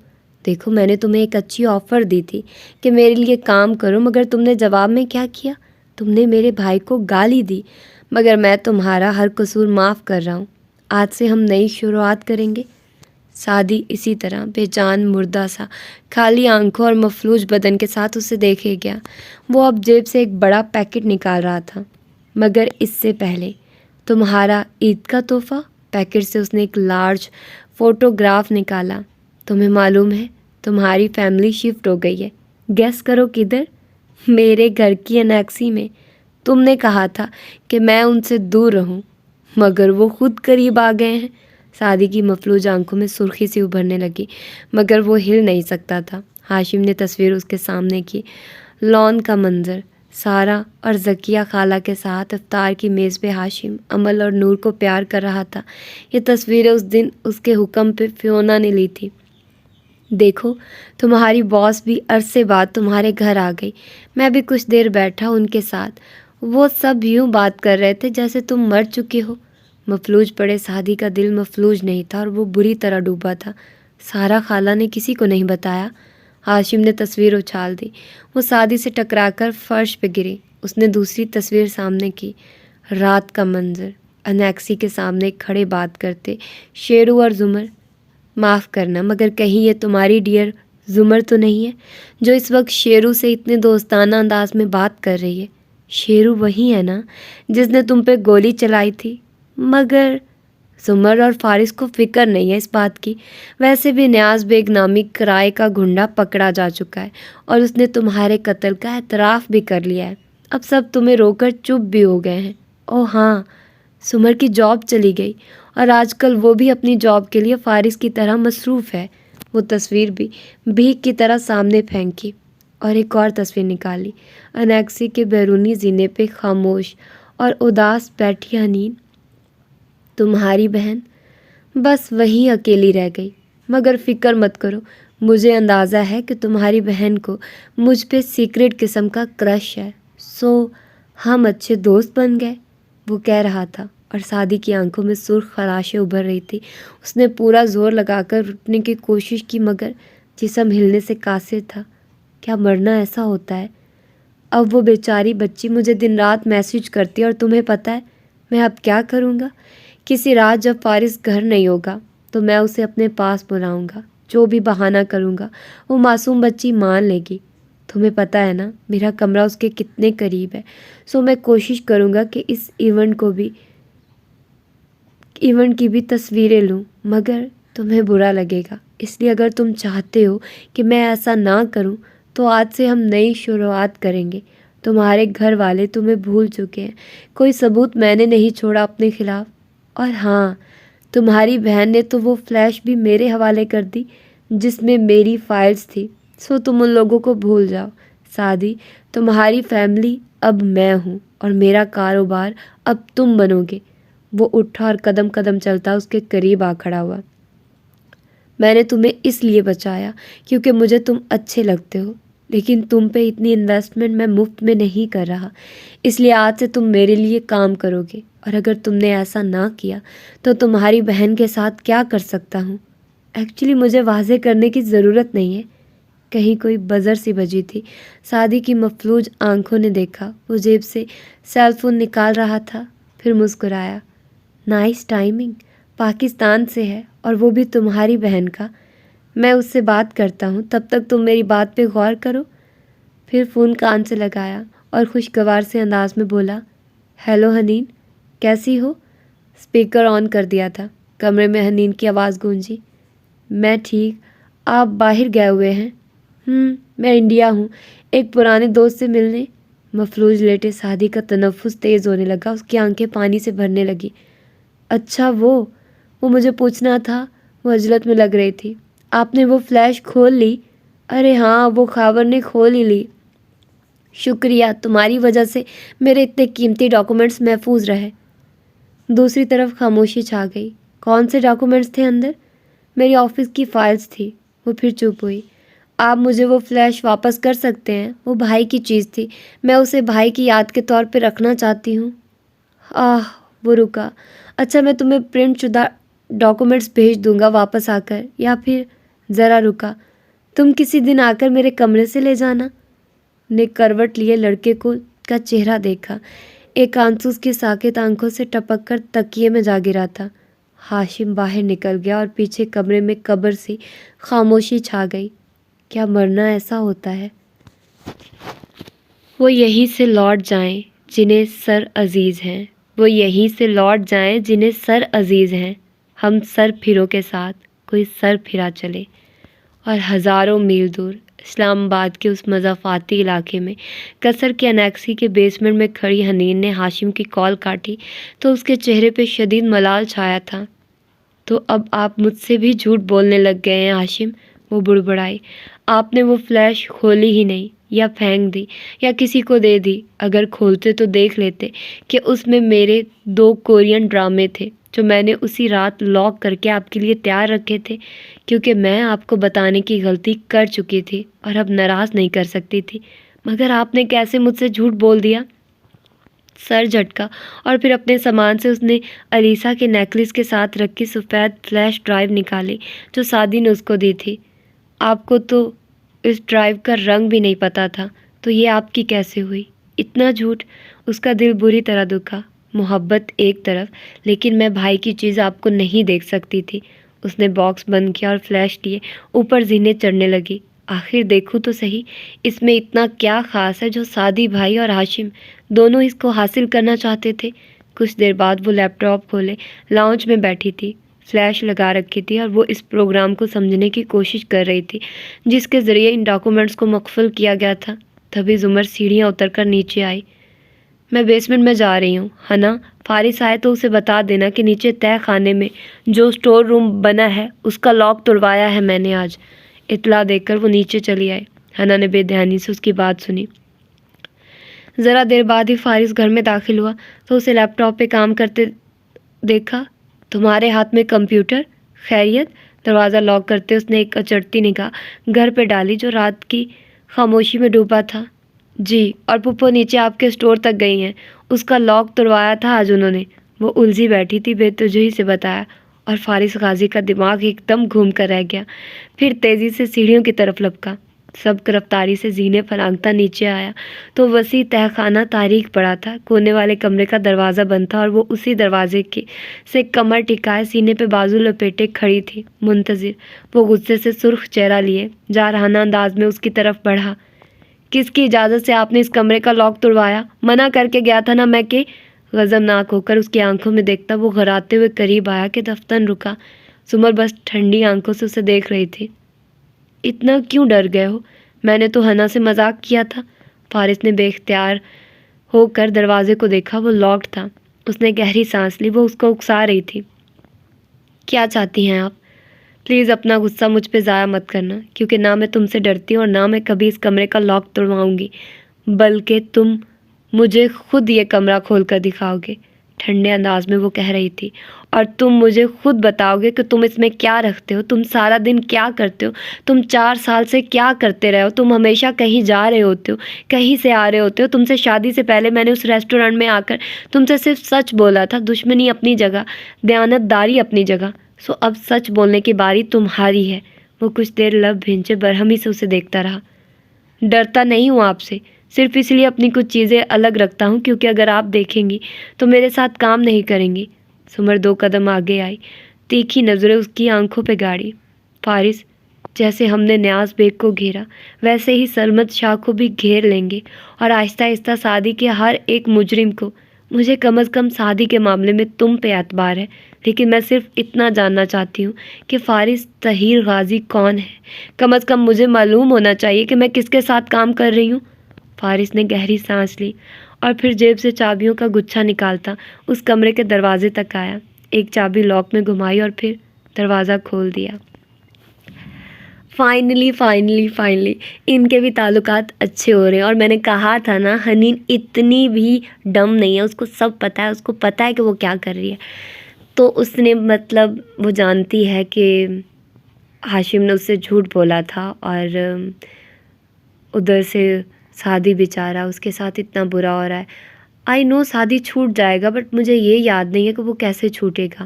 دیکھو، میں نے تمہیں ایک اچھی آفر دی تھی کہ میرے لیے کام کرو، مگر تم نے جواب میں کیا کیا؟ تم نے میرے بھائی کو گالی دی، مگر میں تمہارا ہر قصور معاف کر رہا ہوں۔ آج سے ہم نئی شروعات کریں گے۔ سعدی اسی طرح بے جان مردہ سا خالی آنکھوں اور مفلوج بدن کے ساتھ اسے دیکھے گیا۔ وہ اب جیب سے ایک بڑا پیکٹ نکال رہا تھا۔ مگر اس سے پہلے، تمہارا عید کا تحفہ؟ پیکٹ سے اس نے ایک لارج فوٹوگراف نکالا۔ تمہیں معلوم ہے تمہاری فیملی شفٹ ہو گئی ہے۔ گیس کرو کدھر؟ میرے گھر کی انیکسی میں۔ تم نے کہا تھا کہ میں ان سے دور رہوں، مگر وہ خود قریب آ گئے ہیں۔ سعدی کی مفلوج آنکھوں میں سرخی سی ابھرنے لگی، مگر وہ ہل نہیں سکتا تھا۔ ہاشم نے تصویر اس کے سامنے کی۔ لان کا منظر، سارا اور ذکیہ خالہ کے ساتھ افطار کی میز پہ ہاشم امل اور نور کو پیار کر رہا تھا۔ یہ تصویریں اس دن اس کے حکم پہ فیونا نے لی تھی۔ دیکھو، تمہاری باس بھی عرصے بعد تمہارے گھر آ گئی۔ میں بھی کچھ دیر بیٹھا ان کے ساتھ۔ وہ سب یوں بات کر رہے تھے جیسے تم مر چکے ہو۔ مفلوج پڑے سعدی کا دل مفلوج نہیں تھا اور وہ بری طرح ڈوبا تھا۔ سارا خالہ نے کسی کو نہیں بتایا؟ ہاشم نے تصویر اچھال دی۔ وہ سعدی سے ٹکرا کر فرش پہ گری۔ اس نے دوسری تصویر سامنے کی۔ رات کا منظر، انیکسی کے سامنے کھڑے بات کرتے شیرو اور زمر۔ معاف کرنا، مگر کہیں یہ تمہاری ڈیئر زمر تو نہیں ہے جو اس وقت شیرو سے اتنے دوستانہ انداز میں بات کر رہی ہے؟ شیرو وہی ہے نا جس نے تم پہ گولی چلائی تھی؟ مگر زمر اور فارس کو فکر نہیں ہے اس بات کی۔ ویسے بھی نیاز بیگ نامی کرائے کا گنڈا پکڑا جا چکا ہے اور اس نے تمہارے قتل کا اعتراف بھی کر لیا ہے۔ اب سب تمہیں رو کر چپ بھی ہو گئے ہیں۔ اوہ ہاں، زمر کی جاب چلی گئی اور آج کل وہ بھی اپنی جاب کے لیے فارس کی طرح مصروف ہے۔ وہ تصویر بھی بھیک کی طرح سامنے پھینکی اور ایک اور تصویر نکالی۔ انیکسی کے بیرونی زینے پہ خاموش اور اداس بیٹھی حنین، تمہاری بہن، بس وہی اکیلی رہ گئی۔ مگر فکر مت کرو، مجھے اندازہ ہے کہ تمہاری بہن کو مجھ پہ سیکرٹ قسم کا کرش ہے، سو ہم اچھے دوست بن گئے، وہ کہہ رہا تھا، اور سعدی کی آنکھوں میں سرخ خراشیں ابھر رہی تھی۔ اس نے پورا زور لگا کر اٹھنے کی کوشش کی، مگر جسم ہلنے سے قاصر تھا۔ کیا مرنا ایسا ہوتا ہے؟ اب وہ بیچاری بچی مجھے دن رات میسج کرتی ہے، اور تمہیں پتہ ہے میں اب کیا کروں گا؟ کسی رات جب فارس گھر نہیں ہوگا تو میں اسے اپنے پاس بلاؤں گا، جو بھی بہانہ کروں گا وہ معصوم بچی مان لے گی۔ تمہیں پتہ ہے نا میرا کمرہ اس کے کتنے قریب ہے، سو میں کوشش کروں گا کہ اس ایونٹ کی بھی تصویریں لوں، مگر تمہیں برا لگے گا، اس لیے اگر تم چاہتے ہو کہ میں ایسا نہ کروں تو آج سے ہم نئی شروعات کریں گے۔ تمہارے گھر والے تمہیں بھول چکے ہیں، کوئی ثبوت میں نے نہیں چھوڑا اپنے خلاف، اور ہاں، تمہاری بہن نے تو وہ فلیش بھی میرے حوالے کر دی جس میں میری فائلز تھی، سو تم ان لوگوں کو بھول جاؤ۔ سعدی، تمہاری فیملی اب میں ہوں اور میرا کاروبار اب تم بنو گے۔ وہ اٹھا اور قدم قدم چلتا اس کے قریب آ کھڑا ہوا۔ میں نے تمہیں اس لیے بچایا کیونکہ مجھے تم اچھے لگتے ہو، لیکن تم پہ اتنی انویسٹمنٹ میں مفت میں نہیں کر رہا، اس لیے آج سے تم میرے لیے کام کرو گے، اور اگر تم نے ایسا نہ کیا تو تمہاری بہن کے ساتھ کیا کر سکتا ہوں؟ ایکچولی مجھے واضح کرنے کی ضرورت نہیں ہے۔ کہیں کوئی بزر سی بجی تھی۔ سعدی کی مفلوج آنکھوں نے دیکھا، وہ جیب سے سیل فون نکال رہا تھا، پھر مسکرایا۔ نائس ٹائمنگ، پاکستان سے ہے اور وہ بھی تمہاری بہن کا۔ میں اس سے بات کرتا ہوں، تب تک تم میری بات پہ غور کرو۔ پھر فون کان سے لگایا اور خوشگوار سے انداز میں بولا، ہیلو حنین، کیسی ہو؟ اسپیکر آن کر دیا تھا۔ کمرے میں حنین کی آواز گونجی، میں ٹھیک، آپ باہر گئے ہوئے ہیں؟ میں انڈیا ہوں، ایک پرانے دوست سے ملنے۔ مفلوج لیٹے سعدی کا تنفس تیز ہونے لگا، اس کی آنکھیں پانی سے بھرنے لگی۔ اچھا، وہ مجھے پوچھنا تھا، وہ عجلت میں لگ رہی تھی۔ آپ نے وہ فلیش کھول لی؟ ارے ہاں، وہ خاور نے کھول ہی لی۔ شکریہ، تمہاری وجہ سے میرے اتنے قیمتی ڈاکومنٹس محفوظ رہے۔ دوسری طرف خاموشی چھا گئی۔ کون سے ڈاکومنٹس تھے اندر؟ میری آفس کی فائلز تھی۔ وہ پھر چپ ہوئی۔ آپ مجھے وہ فلیش واپس کر سکتے ہیں؟ وہ بھائی کی چیز تھی، میں اسے بھائی کی یاد کے طور پہ رکھنا چاہتی ہوں۔ وہ رکا۔ اچھا، میں تمہیں پرنٹ شدہ ڈاکومنٹس بھیج دوں گا واپس آ کر، یا پھر ذرا رکا، تم کسی دن آ کر میرے کمرے سے لے جانا۔ نے کروٹ لیے لڑکے کا چہرہ دیکھا۔ ایک آنسو اس کی ساکت آنکھوں سے ٹپک کر تکیے میں جا گرا تھا۔ ہاشم باہر نکل گیا اور پیچھے کمرے میں قبر سی خاموشی چھا گئی۔ کیا مرنا ایسا ہوتا ہے؟ وہ یہیں سے لوٹ جائیں جنہیں سر عزیز ہیں، وہ یہیں سے لوٹ جائیں جنہیں سر عزیز ہیں۔ ہم سر پھروں کے ساتھ کوئی سر پھرا چلے۔ اور ہزاروں میل دور اسلام آباد کے اس مضافاتی علاقے میں قصر کے انیکسی کے بیسمنٹ میں کھڑی حنین نے ہاشم کی کال کاٹی تو اس کے چہرے پہ شدید ملال چھایا تھا۔ تو اب آپ مجھ سے بھی جھوٹ بولنے لگ گئے ہیں ہاشم، وہ بڑبڑائی۔ آپ نے وہ فلیش کھولی ہی نہیں، یا پھینک دی، یا کسی کو دے دی۔ اگر کھولتے تو دیکھ لیتے کہ اس میں میرے 2 کورین ڈرامے تھے جو میں نے اسی رات لاک کر کے آپ کے لیے تیار رکھے تھے، کیونکہ میں آپ کو بتانے کی غلطی کر چکی تھی اور اب ناراض نہیں کر سکتی تھی۔ مگر آپ نے کیسے مجھ سے جھوٹ بول دیا؟ سر جھٹکا اور پھر اپنے سامان سے اس نے علیسا کے نیکلس کے ساتھ رکھی سفید فلیش ڈرائیو نکالی جو سعدی نے اس کو دی تھی۔ آپ کو تو اس ڈرائیو کا رنگ بھی نہیں پتہ تھا، تو یہ آپ کی کیسے ہوئی؟ اتنا جھوٹ! اس کا دل بری طرح دکھا۔ محبت ایک طرف، لیکن میں بھائی کی چیز آپ کو نہیں دیکھ سکتی تھی۔ اس نے باکس بند کیا اور فلیش لیے اوپر زینے چڑھنے لگی۔ آخر دیکھوں تو صحیح، اس میں اتنا کیا خاص ہے جو سعدی بھائی اور ہاشم دونوں اس کو حاصل کرنا چاہتے تھے۔ کچھ دیر بعد وہ لیپ ٹاپ کھولے لاؤنج میں بیٹھی تھی، فلیش لگا رکھی تھی اور وہ اس پروگرام کو سمجھنے کی کوشش کر رہی تھی جس کے ذریعے ان ڈاکومنٹس کو مقفل کیا گیا تھا۔ تبھی زمر سیڑھیاں اتر کر نیچے آئی۔ میں بیسمنٹ میں جا رہی ہوں، ہنا فارس آئے تو اسے بتا دینا کہ نیچے تہہ خانے میں جو اسٹور روم بنا ہے اس کا لاک توڑوایا ہے میں نے آج۔ اطلاع دے کر وہ نیچے چلی آئی۔ ہنا نے بے دھیانی سے اس کی بات سنی۔ ذرا دیر بعد ہی فارس گھر میں داخل ہوا تو اسے لیپ ٹاپ پہ کام کرتے دیکھا۔ تمہارے ہاتھ میں کمپیوٹر؟ خیریت؟ دروازہ لاک کرتے اس نے ایک اچڑتی نگاہ گھر پہ ڈالی جو رات کی خاموشی میں ڈوبا تھا۔ جی، اور پپو نیچے آپ کے اسٹور تک گئی ہیں، اس کا لاک توڑوایا تھا آج انہوں نے۔ وہ الجھی بیٹھی تھی، بے توجہی سے بتایا، اور فارس غازی کا دماغ ایک دم گھوم کر رہ گیا۔ پھر تیزی سے سیڑھیوں کی طرف لپکا۔ سب رفتاری سے زینے پھلانگتا نیچے آیا تو وسیع تہہ خانہ تاریک پڑا تھا۔ کونے والے کمرے کا دروازہ بند تھا اور وہ اسی دروازے سے کمر ٹکائے سینے پہ بازو لپیٹے کھڑی تھی، منتظر۔ وہ غصے سے سرخ چہرہ لیے جارحانہ انداز میں اس کی طرف بڑھا۔ کس کی اجازت سے آپ نے اس کمرے کا لاک توڑوایا؟ منع کر کے گیا تھا نا میں کہ… غضبناک ہو کر اس کی آنکھوں میں دیکھتا وہ غراتے ہوئے قریب آیا کہ دفتن رکا۔ زمر بس ٹھنڈی آنکھوں سے اسے دیکھ رہی تھی۔ اتنا کیوں ڈر گئے ہو؟ میں نے تو ہنا سے مذاق کیا تھا۔ فارس نے بے اختیار ہو کر دروازے کو دیکھا، وہ لاکڈ تھا۔ اس نے گہری سانس لی، وہ اس کو اکسا رہی تھی۔ کیا چاہتی ہیں آپ؟ پلیز اپنا غصہ مجھ پہ ضائع مت کرنا، کیونکہ نہ میں تم سے ڈرتی ہوں اور نہ میں کبھی اس کمرے کا لاک توڑواؤں گی، بلکہ تم مجھے خود یہ کمرہ کھول کر دکھاؤ گے، ٹھنڈے انداز میں وہ کہہ رہی تھی، اور تم مجھے خود بتاؤ گے کہ تم اس میں کیا رکھتے ہو، تم سارا دن کیا کرتے ہو، تم 4 سال سے کیا کرتے رہے ہو، تم ہمیشہ کہیں جا رہے ہوتے ہو، کہیں سے آ رہے ہوتے ہو۔ تم سے شادی سے پہلے میں نے اس ریسٹورینٹ میں آ کر تم سے صرف سچ بولا تھا، دشمنی اپنی جگہ، دیانت داری اپنی جگہ، سو اب سچ بولنے کی باری تمہاری ہے۔ وہ کچھ دیر لب بھینچے برہمی سے اسے دیکھتا رہا۔ ڈرتا نہیں ہوں آپ سے، صرف اس لیے اپنی کچھ چیزیں الگ رکھتا ہوں کیونکہ اگر آپ دیکھیں گی تو میرے ساتھ کام نہیں کریں گی۔ سمر 2 قدم آگے آئی، تیکھی نظریں اس کی آنکھوں پہ گاڑی۔ فارس، جیسے ہم نے نیاز بیگ کو گھیرا ویسے ہی سلمت شاہ کو بھی گھیر لیں گے، اور آہستہ آہستہ سعدی کے ہر ایک مجرم کو۔ مجھے کم از کم سعدی کے معاملے میں تم پہ اعتبار ہے، لیکن میں صرف اتنا جاننا چاہتی ہوں کہ فارس طاہر غازی کون ہے۔ کم از کم مجھے معلوم ہونا چاہیے کہ میں کس کے ساتھ کام کر رہی ہوں۔ فارس نے گہری سانس لی اور پھر جیب سے چابیوں کا گچھا نکالتا اس کمرے کے دروازے تک آیا، ایک چابی لاک میں گھمائی اور پھر دروازہ کھول دیا۔ فائنلی ان کے بھی تعلقات اچھے ہو رہے ہیں. اور میں نے کہا تھا نا حنین اتنی بھی ڈم نہیں ہے، اس کو سب پتہ ہے، اس کو پتہ ہے کہ وہ کیا کر رہی ہے. تو اس نے مطلب وہ جانتی ہے کہ ہاشم نے اس سے جھوٹ بولا تھا، اور ادھر سے سعدی بیچارہ اس کے ساتھ اتنا برا ہو رہا ہے. آئی نو سعدی چھوٹ جائے گا، بٹ مجھے یہ یاد نہیں ہے کہ وہ کیسے چھوٹے گا،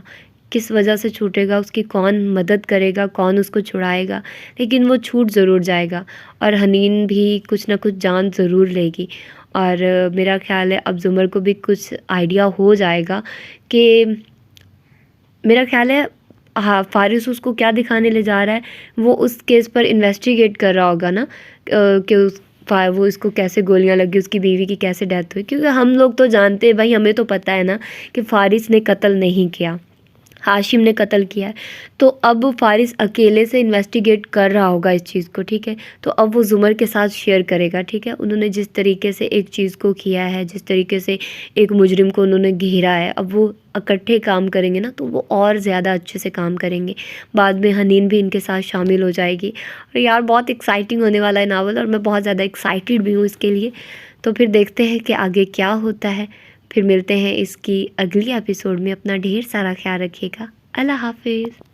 کس وجہ سے چھوٹے گا، اس کی کون مدد کرے گا، کون اس کو چھڑائے گا، لیکن وہ چھوٹ ضرور جائے گا. اور حنین بھی کچھ نہ کچھ جان ضرور لے گی. اور میرا خیال ہے اب زمر کو بھی کچھ آئیڈیا ہو جائے گا کہ میرا خیال ہے ہاں فارس اس کو کیا دکھانے لے جا رہا ہے، وہ اس کیس پر انویسٹیگیٹ کر رہا ہوگا نا کہ وہ اس کو کیسے گولیاں لگی، اس کی بیوی کی کیسے ڈیتھ ہوئی. کیونکہ ہم لوگ تو جانتے ہیں بھائی، ہمیں تو پتہ ہے نا کہ فارس نے قتل نہیں کیا، ہاشم نے قتل کیا ہے. تو اب فارس اکیلے سے انویسٹیگیٹ کر رہا ہوگا اس چیز کو، ٹھیک ہے. تو اب وہ زمر کے ساتھ شیئر کرے گا، ٹھیک ہے. انہوں نے جس طریقے سے ایک چیز کو کیا ہے، جس طریقے سے ایک مجرم کو انہوں نے گھیرا ہے، اب وہ اکٹھے کام کریں گے نا تو وہ اور زیادہ اچھے سے کام کریں گے. بعد میں حنین بھی ان کے ساتھ شامل ہو جائے گی. اور یار بہت ایکسائٹنگ ہونے والا ہے ناول، اور میں بہت زیادہ ایکسائٹیڈ بھی ہوں اس کے لیے. تو پھر دیکھتے ہیں کہ آگے کیا ہوتا ہے. پھر ملتے ہیں اس کی اگلی ایپیسوڈ میں. اپنا ڈھیر سارا خیال رکھیے گا. اللہ حافظ.